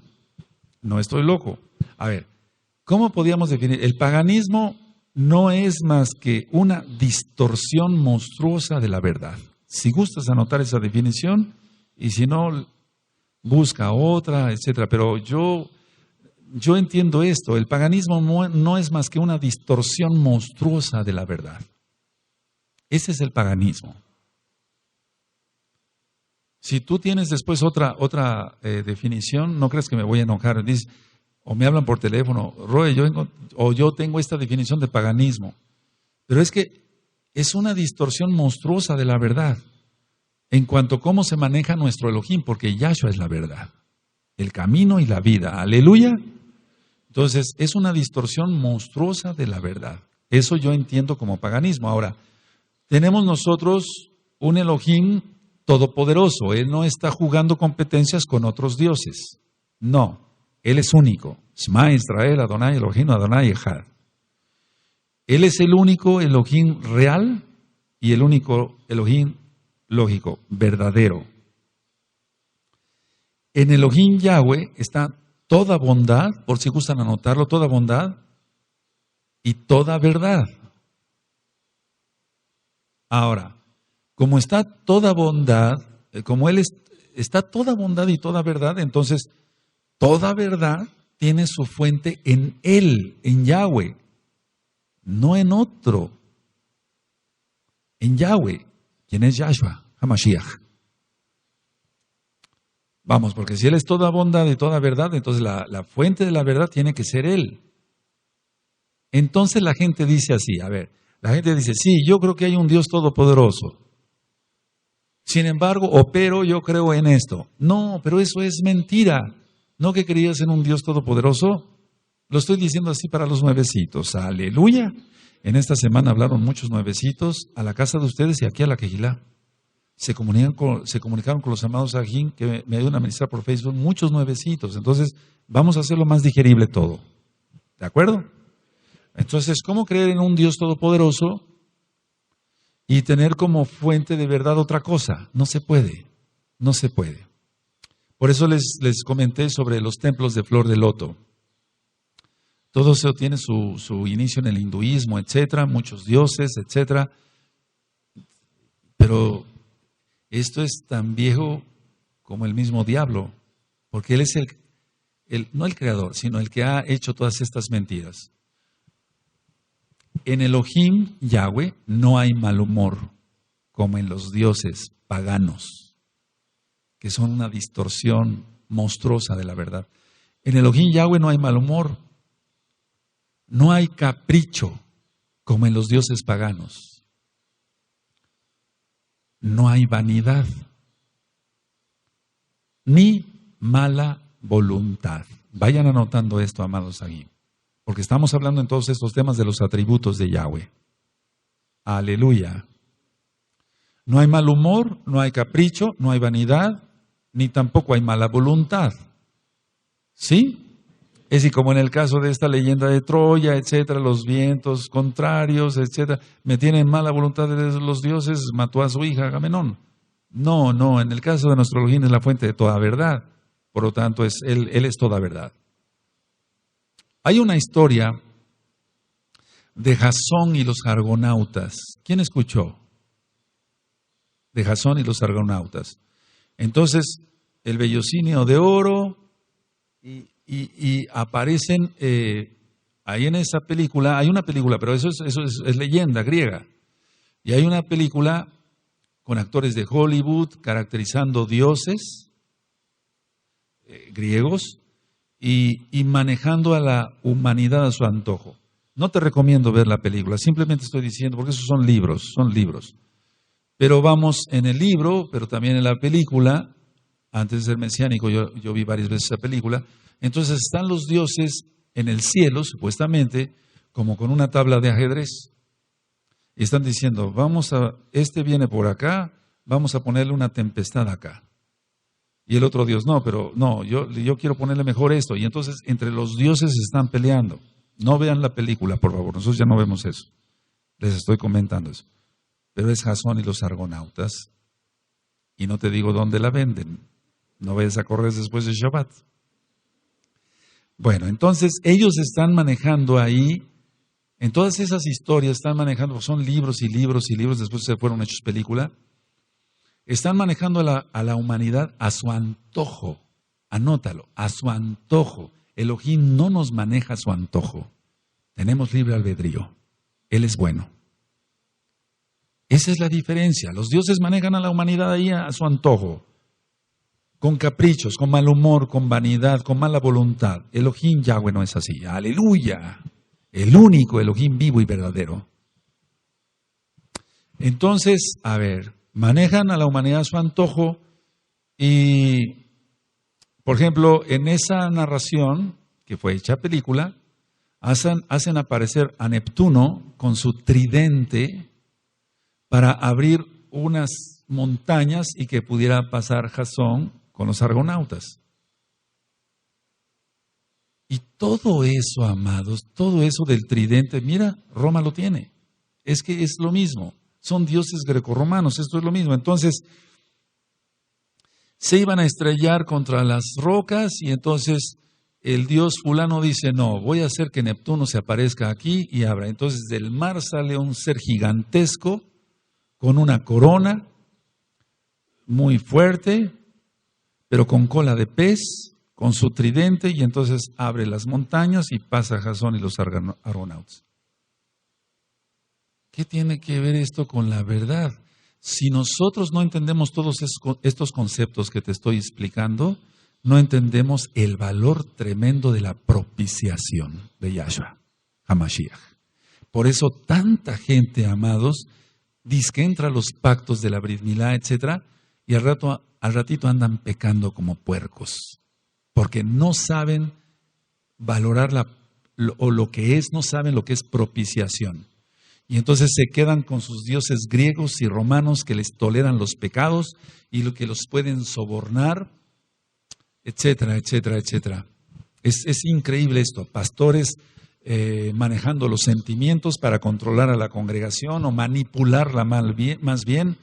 no estoy loco. A ver, ¿cómo podríamos definir? El paganismo no es más que una distorsión monstruosa de la verdad. Si gustas anotar esa definición, y si no, busca otra, etcétera. Pero yo entiendo esto, el paganismo no es más que una distorsión monstruosa de la verdad. Ese es el paganismo. Si tú tienes después otra definición, no creas que me voy a enojar. Dices, o me hablan por teléfono, Roe, yo tengo esta definición de paganismo. Pero es que es una distorsión monstruosa de la verdad en cuanto a cómo se maneja nuestro Elohim, porque Yahshua es la verdad, el camino y la vida. Aleluya. Entonces, es una distorsión monstruosa de la verdad. Eso yo entiendo como paganismo. Ahora, tenemos nosotros un Elohim todopoderoso. Él no está jugando competencias con otros dioses. No, Él es único. Shema Israel, Adonai Elohim, Adonai Echad. Él es el único Elohim real y el único Elohim lógico, verdadero. En Elohim Yahweh está toda bondad, por si gustan anotarlo, toda bondad y toda verdad. Ahora, como está toda bondad, como Él está toda bondad y toda verdad, entonces toda verdad tiene su fuente en Él, en Yahweh, no en otro, en Yahweh, quien es Yahshua, HaMashiach. Vamos, porque si Él es toda bondad y toda verdad, entonces la fuente de la verdad tiene que ser Él. Entonces la gente dice así, a ver, la gente dice, sí, yo creo que hay un Dios todopoderoso. Sin embargo, pero yo creo en esto. No, pero eso es mentira. ¿No que creías en un Dios todopoderoso? Lo estoy diciendo así para los nuevecitos. Aleluya. En esta semana hablaron muchos nuevecitos a la casa de ustedes y aquí a la Quejilá. Se comunicaron con los amados Ajín que me ayudan a ministrar por Facebook, muchos nuevecitos. Entonces, vamos a hacerlo más digerible todo. ¿De acuerdo? Entonces, ¿cómo creer en un Dios todopoderoso y tener como fuente de verdad otra cosa? No se puede, no se puede. Por eso les comenté sobre los templos de flor de loto. Todo eso tiene su inicio en el hinduismo, etcétera, muchos dioses, etcétera. Pero esto es tan viejo como el mismo diablo, porque él es no el creador, sino el que ha hecho todas estas mentiras. En Elohim, Yahweh, no hay mal humor, como en los dioses paganos, que son una distorsión monstruosa de la verdad. En Elohim, Yahweh, no hay mal humor, no hay capricho, como en los dioses paganos. No hay vanidad, ni mala voluntad. Vayan anotando esto, amados aquí, porque estamos hablando en todos estos temas de los atributos de Yahweh. Aleluya. No hay mal humor, no hay capricho, no hay vanidad, ni tampoco hay mala voluntad. ¿Sí? Es así como en el caso de esta leyenda de Troya, etcétera, los vientos contrarios, etcétera, me tienen mala voluntad de los dioses, mató a su hija Agamenón. No, en el caso de nuestro Elohim es la fuente de toda verdad, por lo tanto él es toda verdad. Hay una historia de Jasón y los argonautas. ¿Quién escuchó? De Jasón y los argonautas. Entonces, el vellocinio de oro y aparecen ahí en esa película, hay una película, pero eso es leyenda griega. Y hay una película con actores de Hollywood caracterizando dioses griegos y manejando a la humanidad a su antojo. No te recomiendo ver la película, simplemente estoy diciendo, porque esos son libros. Pero vamos en el libro, pero también en la película, antes de ser mesiánico, yo vi varias veces esa película. Entonces están los dioses en el cielo, supuestamente, como con una tabla de ajedrez. Y están diciendo, este viene por acá, vamos a ponerle una tempestad acá. Y el otro dios, yo quiero ponerle mejor esto. Y entonces entre los dioses están peleando. No vean la película, por favor, nosotros ya no vemos eso. Les estoy comentando eso. Pero es Jasón y los argonautas. Y no te digo dónde la venden. No vayas a correr después de Shabbat. Bueno, entonces ellos están manejando ahí, en todas esas historias están manejando, son libros y libros y libros, después se fueron hechos película, están manejando a la humanidad a su antojo. Anótalo, a su antojo. Elohim no nos maneja a su antojo. Tenemos libre albedrío. Él es bueno. Esa es la diferencia. Los dioses manejan a la humanidad ahí a su antojo. Con caprichos, con mal humor, con vanidad, con mala voluntad. Elohim Yahweh no es así. Aleluya. El único Elohim vivo y verdadero. Entonces, a ver, manejan a la humanidad a su antojo y, por ejemplo, en esa narración, que fue hecha película, hacen aparecer a Neptuno con su tridente para abrir unas montañas y que pudiera pasar Jasón con los argonautas. Y todo eso, amados, todo eso del tridente, mira, Roma lo tiene. Es que es lo mismo. Son dioses grecorromanos, esto es lo mismo. Entonces, se iban a estrellar contra las rocas y entonces el dios fulano dice, no, voy a hacer que Neptuno se aparezca aquí y abra. Entonces del mar sale un ser gigantesco con una corona muy fuerte, pero con cola de pez, con su tridente, y entonces abre las montañas y pasa Jasón y los argonautas. ¿Qué tiene que ver esto con la verdad? Si nosotros no entendemos todos estos conceptos que te estoy explicando, no entendemos el valor tremendo de la propiciación de Yahshua HaMashiach. Por eso tanta gente, amados, dice que entra a los pactos de la Brit Milá, etc., y al ratito andan pecando como puercos, porque no saben valorar lo que es, no saben lo que es propiciación. Y entonces se quedan con sus dioses griegos y romanos que les toleran los pecados y lo que los pueden sobornar, etcétera, etcétera, etcétera. Es increíble esto, pastores manejando los sentimientos para controlar a la congregación o manipularla más bien.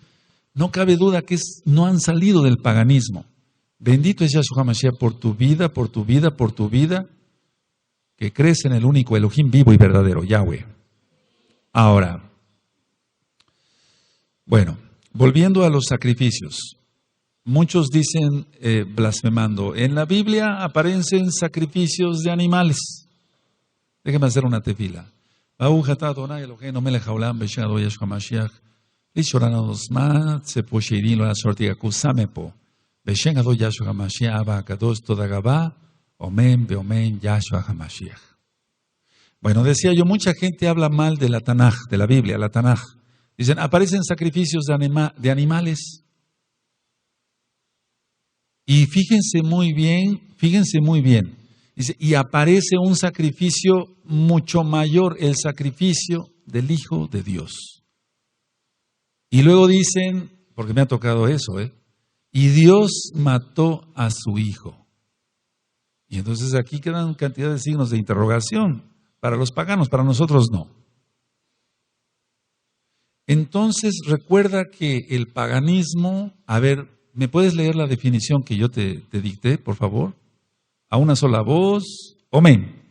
No cabe duda que no han salido del paganismo. Bendito es Yahshua HaMashiach por tu vida, por tu vida, por tu vida, que crees en el único Elohim vivo y verdadero, Yahweh. Ahora, bueno, volviendo a los sacrificios. Muchos dicen, blasfemando, en la Biblia aparecen sacrificios de animales. Déjeme hacer una tefila. Bueno, decía yo, mucha gente habla mal de la Tanaj, de la Biblia, la Tanaj. Dicen, aparecen sacrificios de animales. Y fíjense muy bien. Dice, y aparece un sacrificio mucho mayor, el sacrificio del Hijo de Dios. Y luego dicen, porque me ha tocado eso, y Dios mató a su Hijo. Y entonces aquí quedan cantidad de signos de interrogación. Para los paganos, para nosotros no. Entonces recuerda que el paganismo, a ver, ¿me puedes leer la definición que yo te dicté, por favor? A una sola voz. Amén.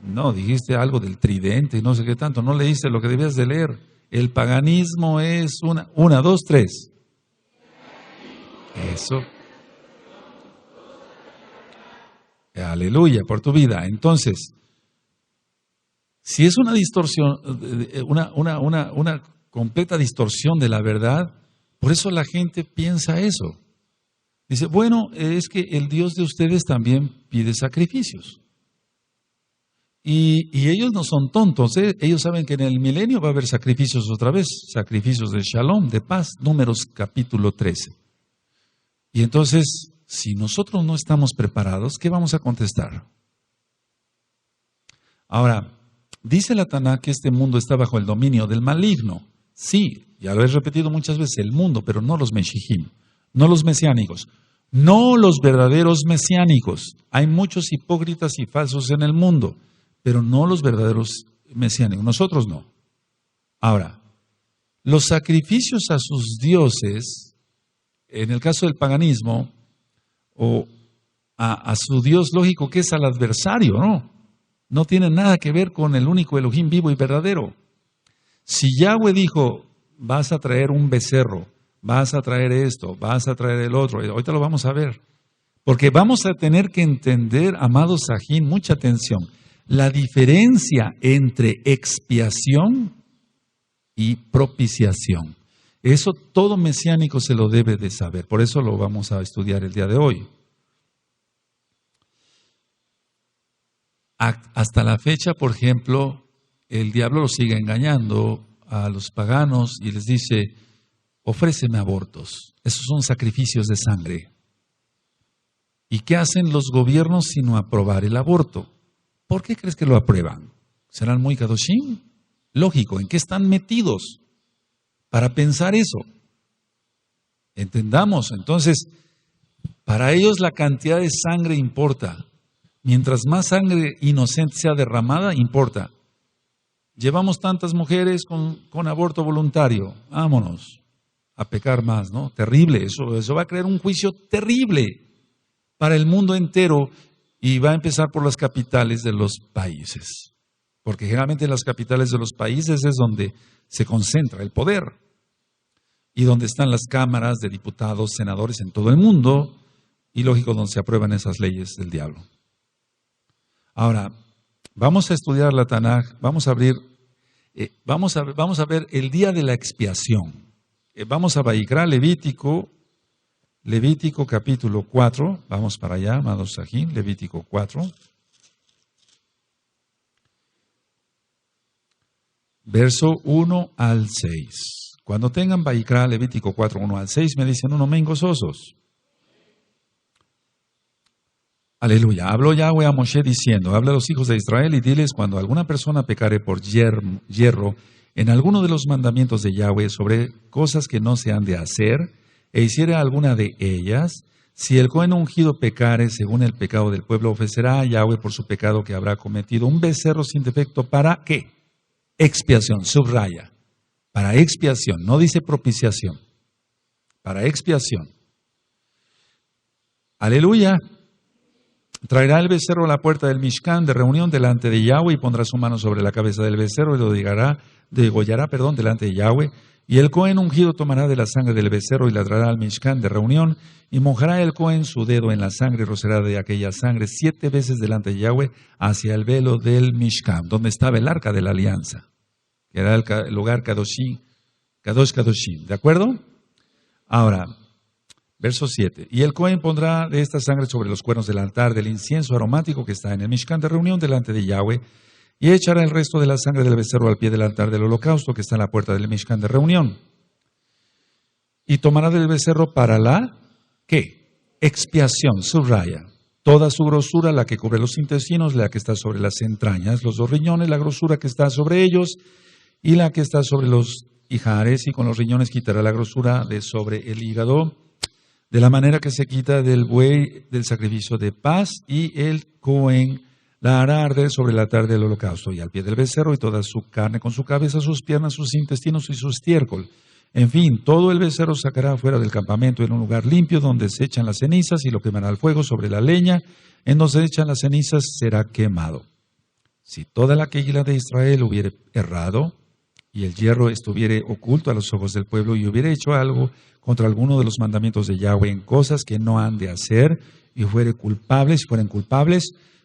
No, dijiste algo del tridente y no sé qué tanto. No leíste lo que debías de leer. El paganismo es una, dos, tres. Eso. Aleluya, por tu vida. Entonces, si es una distorsión, una completa distorsión de la verdad, por eso la gente piensa eso. Dice, bueno, es que el Dios de ustedes también pide sacrificios. Y ellos no son tontos, ellos saben que en el milenio va a haber sacrificios otra vez, sacrificios de shalom, de paz, Números capítulo 13. Y entonces, si nosotros no estamos preparados, ¿qué vamos a contestar? Ahora, dice la Taná que este mundo está bajo el dominio del maligno. Sí, ya lo he repetido muchas veces, el mundo, pero no los meshijim, no los mesiánicos, no los verdaderos mesiánicos. Hay muchos hipócritas y falsos en el mundo, pero no los verdaderos mesiánicos, nosotros no. Ahora, los sacrificios a sus dioses, en el caso del paganismo, o a su Dios lógico que es al adversario, ¿no? No tiene nada que ver con el único Elohim vivo y verdadero. Si Yahweh dijo, vas a traer un becerro, vas a traer esto, vas a traer el otro, ahorita lo vamos a ver. Porque vamos a tener que entender, amados Sajín, mucha atención, la diferencia entre expiación y propiciación. Eso todo mesiánico se lo debe de saber, por eso lo vamos a estudiar el día de hoy. Hasta la fecha, por ejemplo, el diablo los sigue engañando a los paganos y les dice, ofréceme abortos. Esos son sacrificios de sangre. ¿Y qué hacen los gobiernos sino aprobar el aborto? ¿Por qué crees que lo aprueban? ¿Serán muy kadoshim? Lógico, ¿en qué están metidos para pensar eso? Entendamos, entonces, para ellos la cantidad de sangre importa. Mientras más sangre inocente sea derramada, importa. Llevamos tantas mujeres con aborto voluntario, vámonos a pecar más, ¿no? Terrible, eso va a crear un juicio terrible para el mundo entero y va a empezar por las capitales de los países. Porque generalmente en las capitales de los países es donde se concentra el poder y donde están las cámaras de diputados, senadores en todo el mundo y lógico donde se aprueban esas leyes del diablo. Ahora, vamos a estudiar la Tanaj, vamos a ver el día de la expiación. Vamos a Vaikra, Levítico capítulo 4, vamos para allá, amados Sajín, Levítico 4. Verso 1 al 6. Cuando tengan Vaikra, Levítico 4, 1 al 6, me dicen uno, men gozosos. Aleluya. Habló Yahweh a Moshe diciendo, habla a los hijos de Israel y diles, cuando alguna persona pecare por yerro en alguno de los mandamientos de Yahweh sobre cosas que no se han de hacer, e hiciere alguna de ellas, si el Cohen ungido pecare según el pecado del pueblo, ofrecerá a Yahweh por su pecado que habrá cometido un becerro sin defecto para ¿qué? Expiación, subraya. Para expiación, no dice propiciación. Para expiación. Aleluya. Traerá el becerro a la puerta del Mishkan de reunión delante de Yahweh y pondrá su mano sobre la cabeza del becerro y lo degollará delante de Yahweh. Y el Cohen ungido tomará de la sangre del becerro y la traerá al Mishkan de reunión y mojará el Cohen su dedo en la sangre y rocerá de aquella sangre 7 veces delante de Yahweh hacia el velo del Mishkan, donde estaba el arca de la alianza, que era el lugar Kadosh Kadoshim. ¿De acuerdo? Ahora, verso 7. Y el Cohen pondrá de esta sangre sobre los cuernos del altar del incienso aromático que está en el Mishkan de reunión delante de Yahweh y echará el resto de la sangre del becerro al pie del altar del holocausto que está en la puerta del Mishkan de reunión. Y tomará del becerro para la, ¿qué? Expiación, subraya. Toda su grosura, la que cubre los intestinos, la que está sobre las entrañas, los 2 riñones, la grosura que está sobre ellos y la que está sobre los ijares, y con los riñones quitará la grosura de sobre el hígado, de la manera que se quita del buey del sacrificio de paz, y el Cohen la hará arder sobre el altar del holocausto, y al pie del becerro, y toda su carne con su cabeza, sus piernas, sus intestinos y su estiércol. En fin, todo el becerro sacará fuera del campamento en un lugar limpio, donde se echan las cenizas, y lo quemará al fuego sobre la leña, en donde se echan las cenizas será quemado. Si toda la quejila de Israel hubiere errado, y el yerro estuviere oculto a los ojos del pueblo, y hubiera hecho algo contra alguno de los mandamientos de Yahweh en cosas que no han de hacer, y fueren culpables,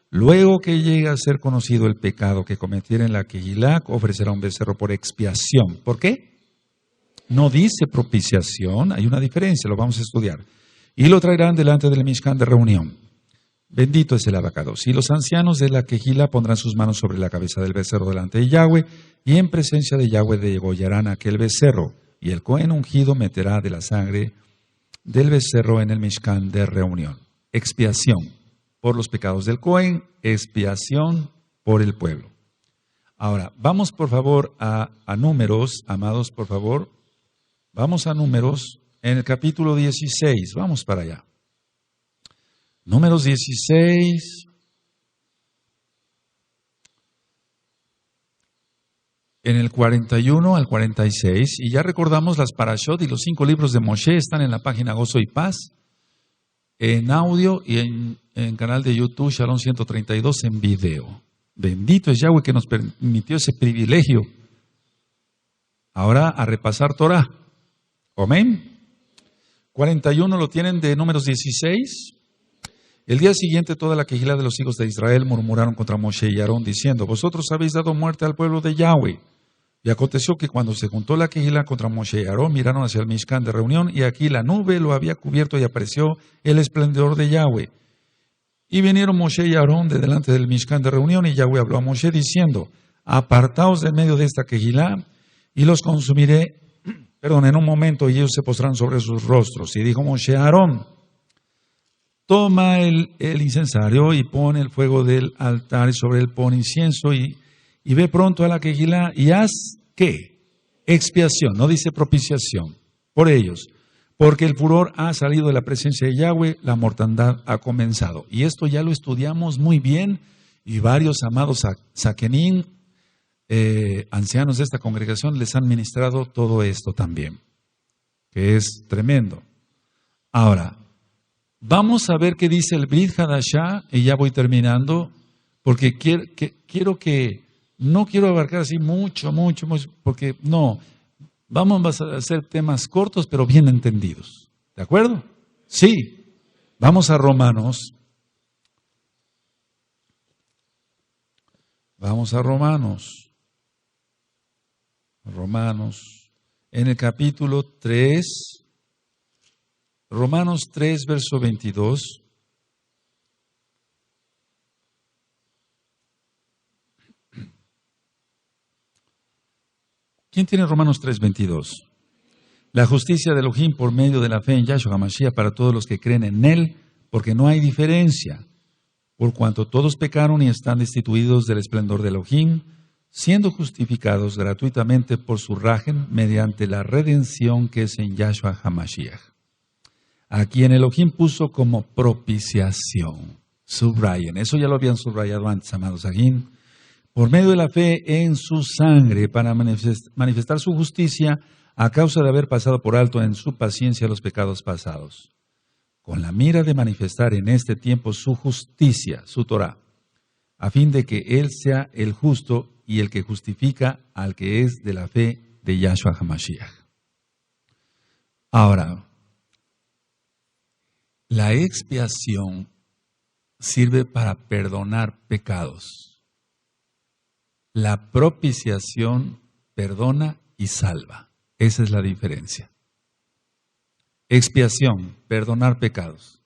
luego que llegue a ser conocido el pecado que cometiera en la quejilá, ofrecerá un becerro por expiación. ¿Por qué? No dice propiciación, hay una diferencia, lo vamos a estudiar. Y lo traerán delante del Mishkan de reunión. Bendito es el abacados. Y los ancianos de la quejila pondrán sus manos sobre la cabeza del becerro delante de Yahweh, y en presencia de Yahweh degollarán aquel becerro. Y el Cohen ungido meterá de la sangre del becerro en el Mishkan de reunión. Expiación por los pecados del Cohen, expiación por el pueblo. Ahora, vamos por favor a Números, amados, por favor. Vamos a Números en el capítulo 16. Vamos para allá. Números 16. En el 41 al 46, y ya recordamos las parashot y los 5 libros de Moshe están en la página Gozo y Paz, en audio y en canal de YouTube Shalom 132 en video. Bendito es Yahweh que nos permitió ese privilegio. Ahora a repasar Torah. Amén. 41 lo tienen de Números 16. El día siguiente toda la quejila de los hijos de Israel murmuraron contra Moshe y Aarón diciendo: vosotros habéis dado muerte al pueblo de Yahweh. Y aconteció que cuando se juntó la quejila contra Moshe y Aarón, miraron hacia el Mishkan de reunión, y aquí la nube lo había cubierto y apareció el esplendor de Yahweh. Y vinieron Moshe y Aarón de delante del Mishkan de reunión, y Yahweh habló a Moshe diciendo, apartaos de medio de esta quejilá, y los consumiré, en un momento, y ellos se postrarán sobre sus rostros. Y dijo Moshe a Aarón, toma el incensario y pone el fuego del altar, y sobre él pone incienso, y ve pronto a la quejilá, y haz, ¿qué? Expiación, no dice propiciación, por ellos. Porque el furor ha salido de la presencia de Yahweh, la mortandad ha comenzado. Y esto ya lo estudiamos muy bien, y varios amados Saquenín, ancianos de esta congregación, les han ministrado todo esto también, que es tremendo. Ahora, vamos a ver qué dice el Brit Hadashah, y ya voy terminando, porque no quiero abarcar así mucho, porque no. Vamos a hacer temas cortos, pero bien entendidos. ¿De acuerdo? Sí. Vamos a Romanos. Vamos a Romanos. Romanos. En el capítulo 3. Romanos 3, verso 22. ¿Quién tiene Romanos 3:22? La justicia de Elohim por medio de la fe en Yahshua HaMashiach para todos los que creen en Él, porque no hay diferencia, por cuanto todos pecaron y están destituidos del esplendor de Elohim, siendo justificados gratuitamente por su rajen mediante la redención que es en Yahshua HaMashiach. A quien Elohim puso como propiciación. Subrayen, eso ya lo habían subrayado antes, amados Agim. Por medio de la fe en su sangre, para manifestar su justicia a causa de haber pasado por alto en su paciencia los pecados pasados, con la mira de manifestar en este tiempo su justicia, su Torah, a fin de que Él sea el justo y el que justifica al que es de la fe de Yahshua HaMashiach. Ahora, la expiación sirve para perdonar pecados. La propiciación perdona y salva. Esa es la diferencia. Expiación, perdonar pecados.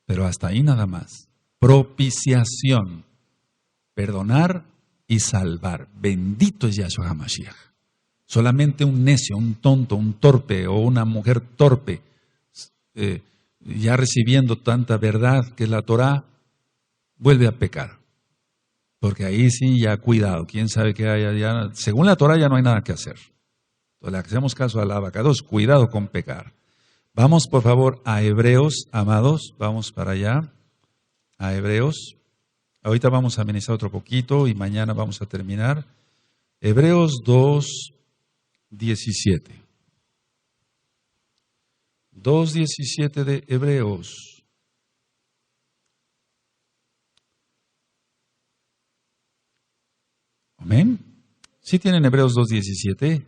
Pero hasta ahí nada más. Propiciación, perdonar y salvar. Bendito es Yahshua HaMashiach. Solamente un necio, un tonto, un torpe o una mujer torpe, ya recibiendo tanta verdad que es la Torah, vuelve a pecar. Porque ahí sí ya cuidado, quién sabe qué haya ya, según la Torah ya no hay nada que hacer. Entonces le hacemos caso al abacados, cuidado con pecar. Vamos por favor a Hebreos, amados, vamos para allá, a Hebreos. Ahorita vamos a ministrar otro poquito y mañana vamos a terminar. Hebreos 2:17. 2:17 de Hebreos. Amén. ¿Sí tienen Hebreos 2:17?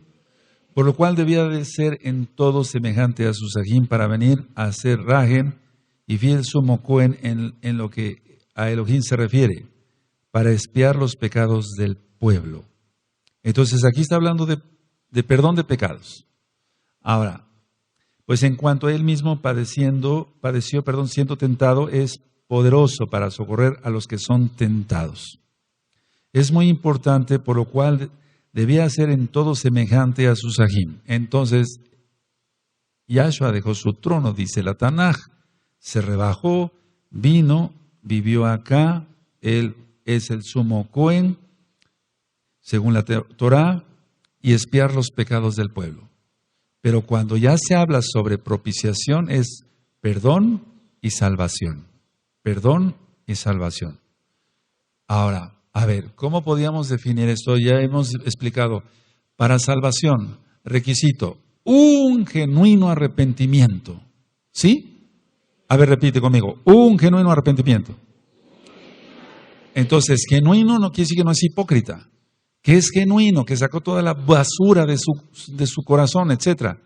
Por lo cual debía de ser en todo semejante a su Sahim para venir a ser Rajen y fiel sumo Cohen en lo que a Elohim se refiere, para expiar los pecados del pueblo. Entonces aquí está hablando de perdón de pecados. Ahora, pues en cuanto a él mismo padeció, siendo tentado, es poderoso para socorrer a los que son tentados. Es muy importante, por lo cual debía ser en todo semejante a su Sahim. Entonces, Yahshua dejó su trono, dice la Tanaj, se rebajó, vino, vivió acá, él es el sumo Cohen, según la Torah, y expiar los pecados del pueblo. Pero cuando ya se habla sobre propiciación es perdón y salvación. Perdón y salvación. Ahora, a ver, ¿cómo podíamos definir esto? Ya hemos explicado. Para salvación, requisito, un genuino arrepentimiento. ¿Sí? A ver, repite conmigo. Un genuino arrepentimiento. Entonces, genuino no quiere decir que no es hipócrita. Que es genuino, que sacó toda la basura de su corazón, etc.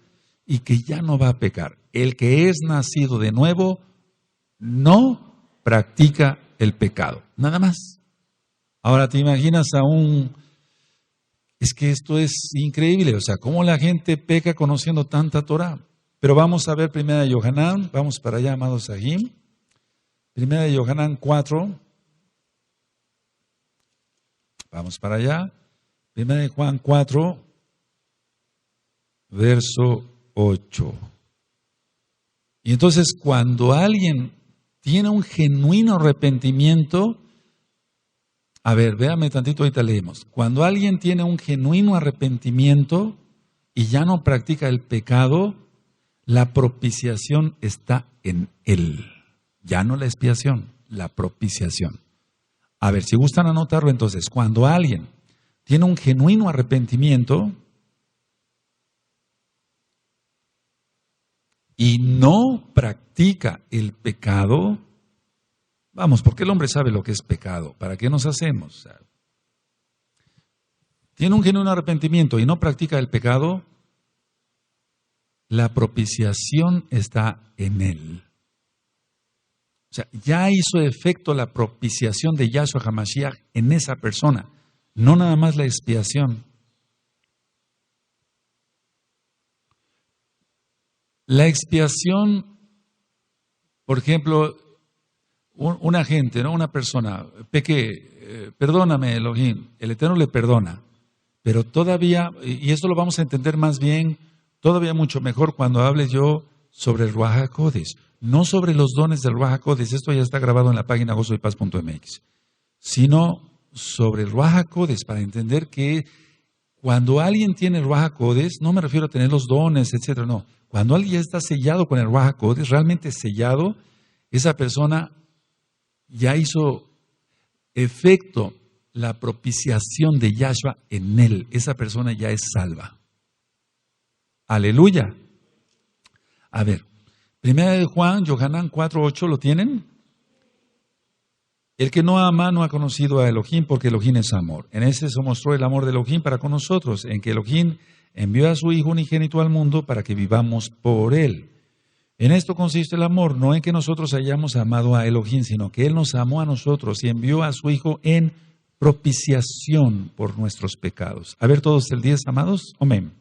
Y que ya no va a pecar. El que es nacido de nuevo no practica el pecado. Nada más. Ahora te imaginas es que esto es increíble, o sea, cómo la gente peca conociendo tanta Torah. Pero vamos a ver primera de Yohanan, vamos para allá, amados Sahim. Primera de Yohanan 4. Vamos para allá. Primera de Juan 4, verso 8. Y entonces cuando alguien tiene un genuino arrepentimiento, a ver, véame tantito, ahorita leemos. Cuando alguien tiene un genuino arrepentimiento y ya no practica el pecado, la propiciación está en él. Ya no la expiación, la propiciación. A ver, si gustan anotarlo entonces, cuando alguien tiene un genuino arrepentimiento y no practica el pecado, vamos, porque el hombre sabe lo que es pecado. ¿Para qué nos hacemos? O sea, tiene un genuino arrepentimiento y no practica el pecado, la propiciación está en él. O sea, ya hizo efecto la propiciación de Yahshua HaMashiach en esa persona, no nada más la expiación. La expiación, por ejemplo, una gente, ¿no? Una persona, pequé, perdóname Elohim, el Eterno le perdona, pero todavía, y esto lo vamos a entender más bien, todavía mucho mejor cuando hable yo sobre el Ruach HaKodesh, no sobre los dones del Ruach HaKodesh, esto ya está grabado en la página gozoypaz.mx, sino sobre el Ruach HaKodesh, para entender que cuando alguien tiene el Ruach HaKodesh, no me refiero a tener los dones, etcétera, no, cuando alguien ya está sellado con el Ruach HaKodesh, realmente sellado, esa persona ya hizo efecto la propiciación de Yahshua en él. Esa persona ya es salva. Aleluya. A ver, primera de Juan, Yohanan 4:8, ¿lo tienen? El que no ama no ha conocido a Elohim, porque Elohim es amor. En este se mostró el amor de Elohim para con nosotros, en que Elohim envió a su Hijo unigénito al mundo para que vivamos por él. En esto consiste el amor, no en que nosotros hayamos amado a Elohim, sino que Él nos amó a nosotros y envió a su Hijo en propiciación por nuestros pecados. A ver todos el 10, amados. Amén.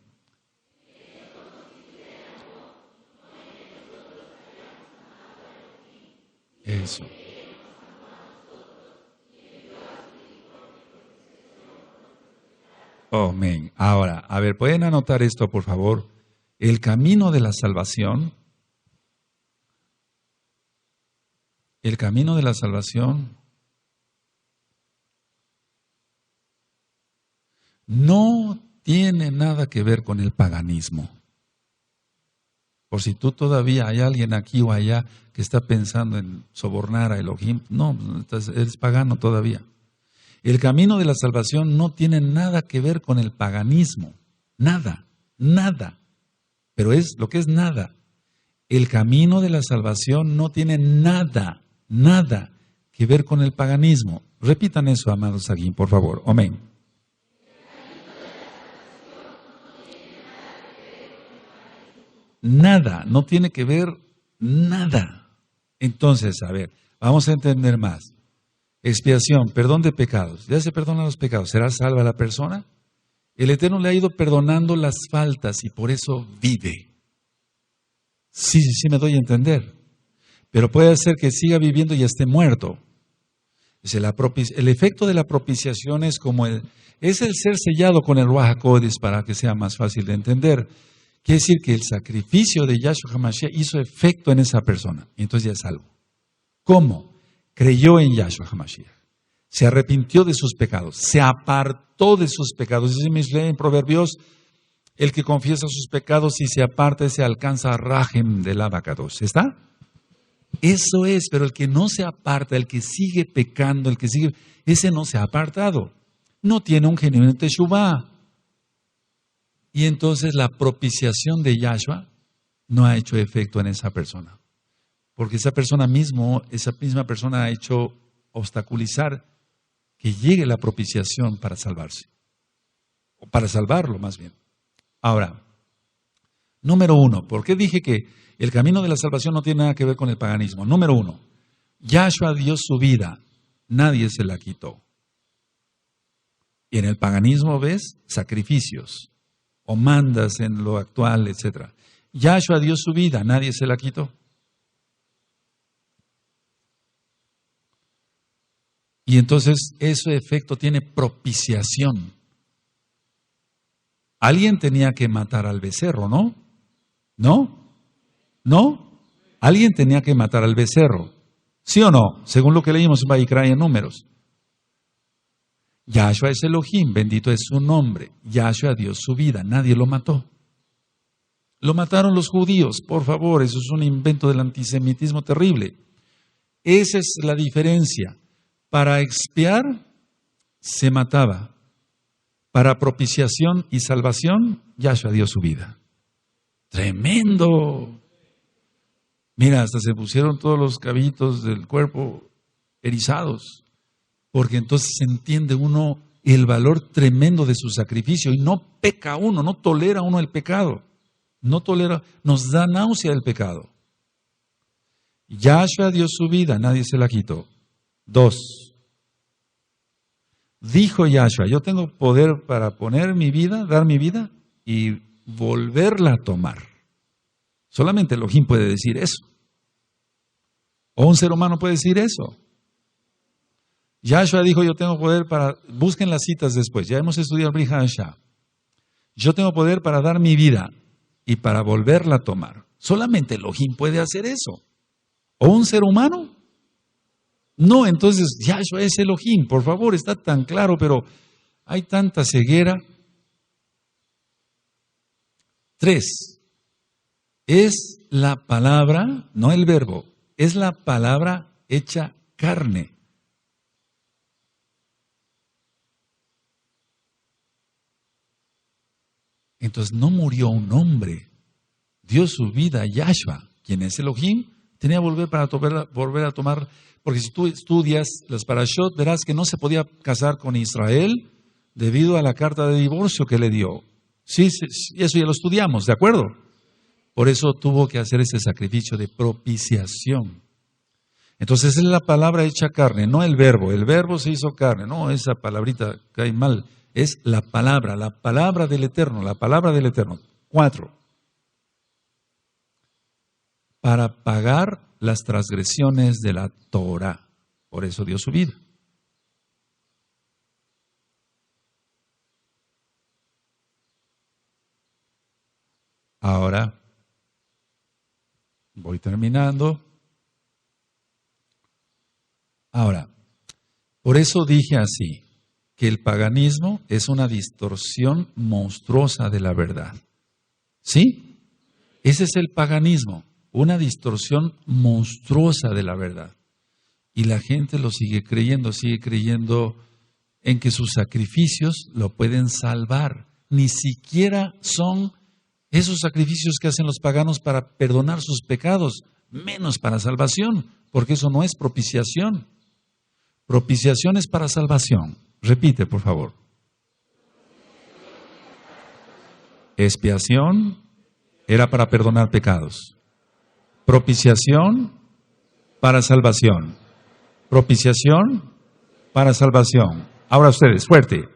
Eso. Amén. Ahora, a ver, ¿pueden anotar esto, por favor? El camino de la salvación. El camino de la salvación no tiene nada que ver con el paganismo. Por si tú todavía hay alguien aquí o allá que está pensando en sobornar a Elohim, no, eres pagano todavía. El camino de la salvación no tiene nada que ver con el paganismo. Nada, nada. Pero es lo que es nada. El camino de la salvación no tiene nada que ver con el paganismo. Repitan eso, amados aquí, por favor. Amén. Nada, no tiene que ver nada. Entonces, a ver, vamos a entender más. Expiación, perdón de pecados. Ya se perdonan los pecados. ¿Será salva la persona? El Eterno le ha ido perdonando las faltas y por eso vive. Sí, me doy a entender. Pero puede ser que siga viviendo y esté muerto. El efecto de la propiciación es como es el ser sellado con el Ruach HaKodesh, para que sea más fácil de entender. Quiere decir que el sacrificio de Yahshua HaMashiach hizo efecto en esa persona. Y entonces ya es salvo. ¿Cómo? Creyó en Yahshua HaMashiach. Se arrepintió de sus pecados. Se apartó de sus pecados. Dice Mishle en Proverbios, el que confiesa sus pecados y se aparta, se alcanza a Rahem del Abacados. ¿Está? Eso es, pero el que no se aparta, el que sigue pecando, ese no se ha apartado. No tiene un genuino teshuvá. Y entonces la propiciación de Yahshua no ha hecho efecto en esa persona. Porque esa misma persona ha hecho obstaculizar que llegue la propiciación para salvarse. O para salvarlo más bien. Ahora, número 1, ¿por qué dije que el camino de la salvación no tiene nada que ver con el paganismo? Número 1, Yahshua dio su vida, nadie se la quitó. Y en el paganismo ves sacrificios o mandas en lo actual, etc. Yahshua dio su vida, nadie se la quitó. Y entonces ese efecto tiene propiciación. Alguien tenía que matar al becerro, ¿no? ¿No? ¿No? Alguien tenía que matar al becerro. ¿Sí o no? Según lo que leímos en Vayikra y en Números. Yahshua es Elohim, bendito es su nombre. Yahshua dio su vida, nadie lo mató. Lo mataron los judíos, por favor, eso es un invento del antisemitismo terrible. Esa es la diferencia. Para expiar se mataba. Para propiciación y salvación, Yahshua dio su vida. ¡Tremendo! Mira, hasta se pusieron todos los cabitos del cuerpo erizados, porque entonces se entiende uno el valor tremendo de su sacrificio y no peca uno, no tolera uno el pecado. No tolera, nos da náusea el pecado. Yahshua dio su vida, nadie se la quitó. 2. Dijo Yahshua, yo tengo poder para poner mi vida, dar mi vida y volverla a tomar. Solamente Elohim puede decir eso. O un ser humano puede decir eso. Yahshua dijo, yo tengo poder para, busquen las citas después, ya hemos estudiado el Brit Hadashah. Yo tengo poder para dar mi vida y para volverla a tomar. Solamente Elohim puede hacer eso. ¿O un ser humano? No, entonces Yahshua es Elohim, por favor, está tan claro, pero hay tanta ceguera. 3. Es la palabra, no el verbo, es la palabra hecha carne. Entonces no murió un hombre, dio su vida a Yahshua, quien es Elohim, tenía que volver a tomar, porque si tú estudias las parashot, verás que no se podía casar con Israel debido a la carta de divorcio que le dio. Sí, eso ya lo estudiamos, ¿de acuerdo? Por eso tuvo que hacer ese sacrificio de propiciación. Entonces es la palabra hecha carne, no el verbo se hizo carne, no, esa palabrita cae mal. Es la palabra del Eterno, la palabra del Eterno. 4. Para pagar las transgresiones de la Torah. Por eso dio su vida. Ahora, voy terminando. Ahora, por eso dije así, que el paganismo es una distorsión monstruosa de la verdad. ¿Sí? Ese es el paganismo, una distorsión monstruosa de la verdad. Y la gente lo sigue creyendo en que sus sacrificios lo pueden salvar. Ni siquiera son esos sacrificios que hacen los paganos para perdonar sus pecados, menos para salvación, porque eso no es propiciación. Propiciación es para salvación. Repite, por favor. Expiación era para perdonar pecados. Propiciación para salvación. Propiciación para salvación. Ahora ustedes, fuerte.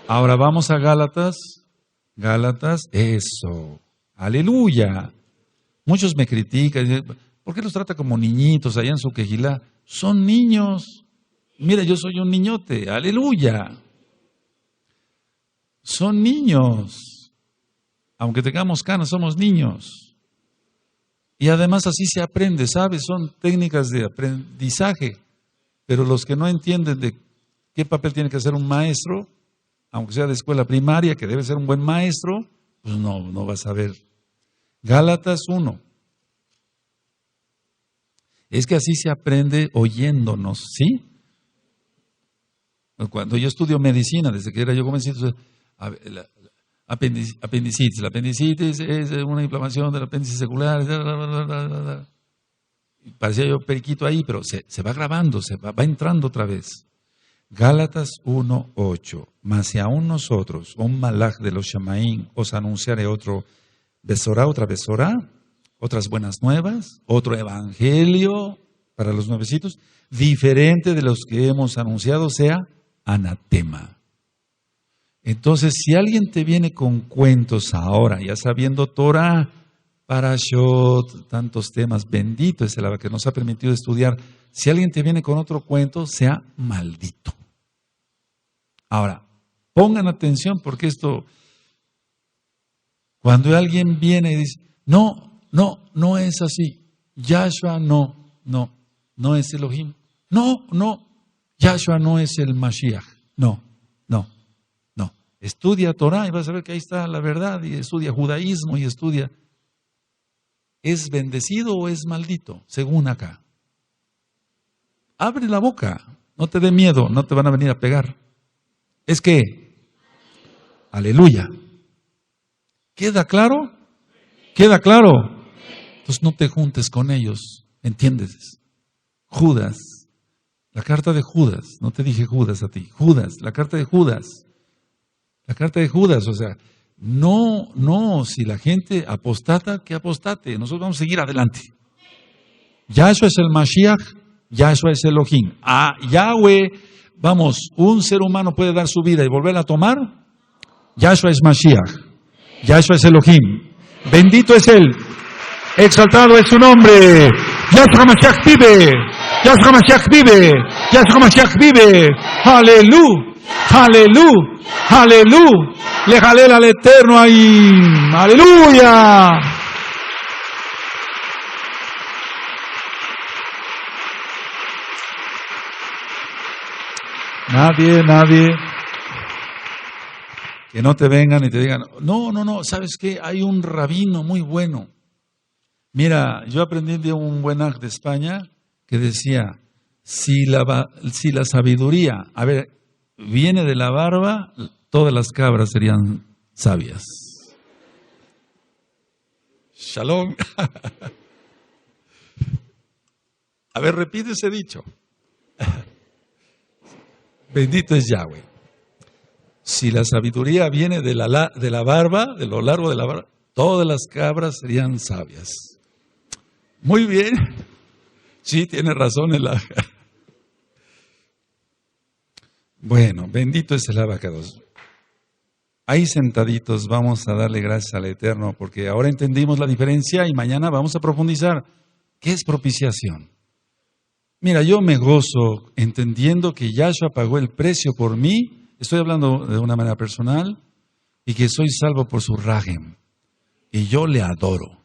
Ahora vamos a Gálatas. Gálatas, eso. Aleluya. Muchos me critican. ¿Por qué los trata como niñitos allá en su quejilá? Son niños. Mira, yo soy un niñote, aleluya. Son niños. Aunque tengamos canas, somos niños. Y además así se aprende, ¿sabes? Son técnicas de aprendizaje. Pero los que no entienden de qué papel tiene que hacer un maestro, aunque sea de escuela primaria, que debe ser un buen maestro, pues no vas a ver. Gálatas 1. Es que así se aprende oyéndonos, ¿sí? Cuando yo estudio medicina, desde que era yo jovencito, apendicitis. La apendicitis es una inflamación del apéndice secular. Parecía yo periquito ahí, pero se va grabando, va entrando otra vez. Gálatas 1:8. Mas si aún nosotros, un malaj de los Shamaín, os anunciaré otra besorá, otras buenas nuevas, otro evangelio para los nuevecitos, diferente de los que hemos anunciado, sea anatema. Entonces, si alguien te viene con cuentos ahora, ya sabiendo Torah, Parashot, tantos temas, bendito es el que nos ha permitido estudiar si alguien te viene con otro cuento, sea maldito. Ahora, pongan atención porque esto, cuando alguien viene y dice, no es así, Yahshua no es Elohim, no, Yahshua no es el Mashiach, no. Estudia Torah y vas a ver que ahí está la verdad, y estudia judaísmo y estudia. ¿Es bendecido o es maldito? Según acá. Abre la boca, no te dé miedo, no te van a venir a pegar. ¿Es que? Aleluya. ¿Queda claro? ¿Queda claro? Entonces no te juntes con ellos, ¿entiendes? Judas, la carta de Judas, no te dije Judas a ti, Judas, la carta de Judas. La carta de Judas, o sea, no, si la gente apostata, que apostate, nosotros vamos a seguir adelante. Yahshua es el Mashiach, Yahshua es Elohim. A Yahweh, vamos, un ser humano puede dar su vida y volverla a tomar. Yahshua es Mashiach, Yahshua es Elohim. Bendito es Él, exaltado es su nombre. Yahshua Mashiach vive, Yahshua Mashiach vive, Yahshua Mashiach vive. Aleluya. Aleluya, le jalel al Eterno ahí, aleluya. Nadie, que no te vengan y te digan, no, ¿sabes qué? Hay un rabino muy bueno. Mira, yo aprendí de un buen aj de España que decía, si la sabiduría, a ver, viene de la barba, todas las cabras serían sabias. Shalom. A ver, repite ese dicho. Bendito es Yahweh. Si la sabiduría viene de la barba, de lo largo de la barba, todas las cabras serían sabias. Muy bien. Sí, tiene razón el aj. Bueno, bendito es el abacados. Ahí sentaditos vamos a darle gracias al Eterno porque ahora entendimos la diferencia y mañana vamos a profundizar. ¿Qué es propiciación? Mira, yo me gozo entendiendo que Yahshua pagó el precio por mí, estoy hablando de una manera personal, y que soy salvo por su rajem. Y yo le adoro.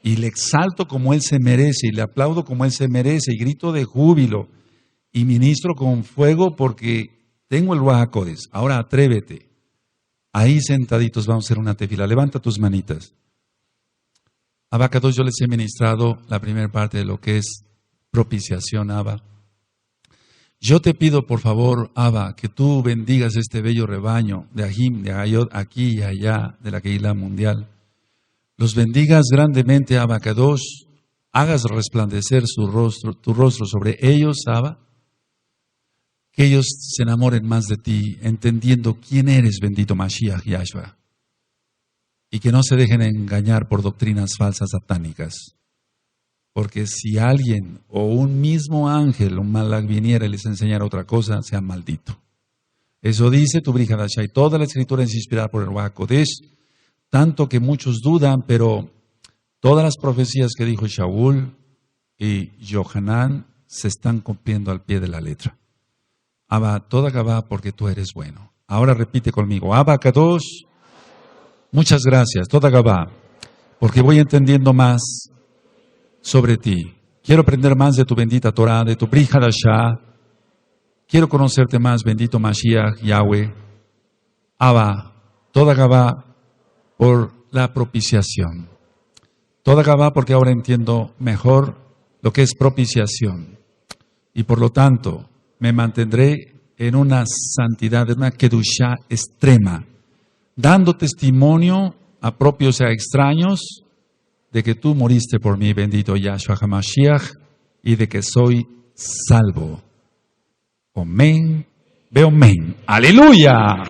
Y le exalto como Él se merece, y le aplaudo como Él se merece, y grito de júbilo, y ministro con fuego porque tengo el Ruach HaKodesh. Ahora atrévete. Ahí sentaditos vamos a hacer una tefila. Levanta tus manitas. Abacados, yo les he ministrado la primera parte de lo que es propiciación, Abba. Yo te pido, por favor, Abba, que tú bendigas este bello rebaño de Ahim, de Agayot, aquí y allá, de la Keilah mundial. Los bendigas grandemente, Abacados. Hagas resplandecer tu rostro sobre ellos, Abba. Que ellos se enamoren más de ti, entendiendo quién eres, bendito Mashiach Yahshua. Y que no se dejen engañar por doctrinas falsas satánicas. Porque si alguien o un mismo ángel, un malach viniera y les enseñara otra cosa, sea maldito. Eso dice tu Brit Hadashah, y toda la escritura es inspirada por el Ruach HaKodesh, tanto que muchos dudan, pero todas las profecías que dijo Shaul y Yohanan se están cumpliendo al pie de la letra. Abba, toda Gabá, porque tú eres bueno. Ahora repite conmigo, Abba Kadosh, muchas gracias, toda Gabá, porque voy entendiendo más sobre ti. Quiero aprender más de tu bendita Torah, de tu Brit Hadashah. Quiero conocerte más, bendito Mashiach, Yahweh. Abba, toda Gabá, por la propiciación. Toda Gabá, porque ahora entiendo mejor lo que es propiciación. Y por lo tanto, me mantendré en una santidad, en una kedushá extrema, dando testimonio a propios y a extraños de que tú moriste por mí, bendito Yahshua HaMashiach, y de que soy salvo. Amén. Ve amén. Aleluya.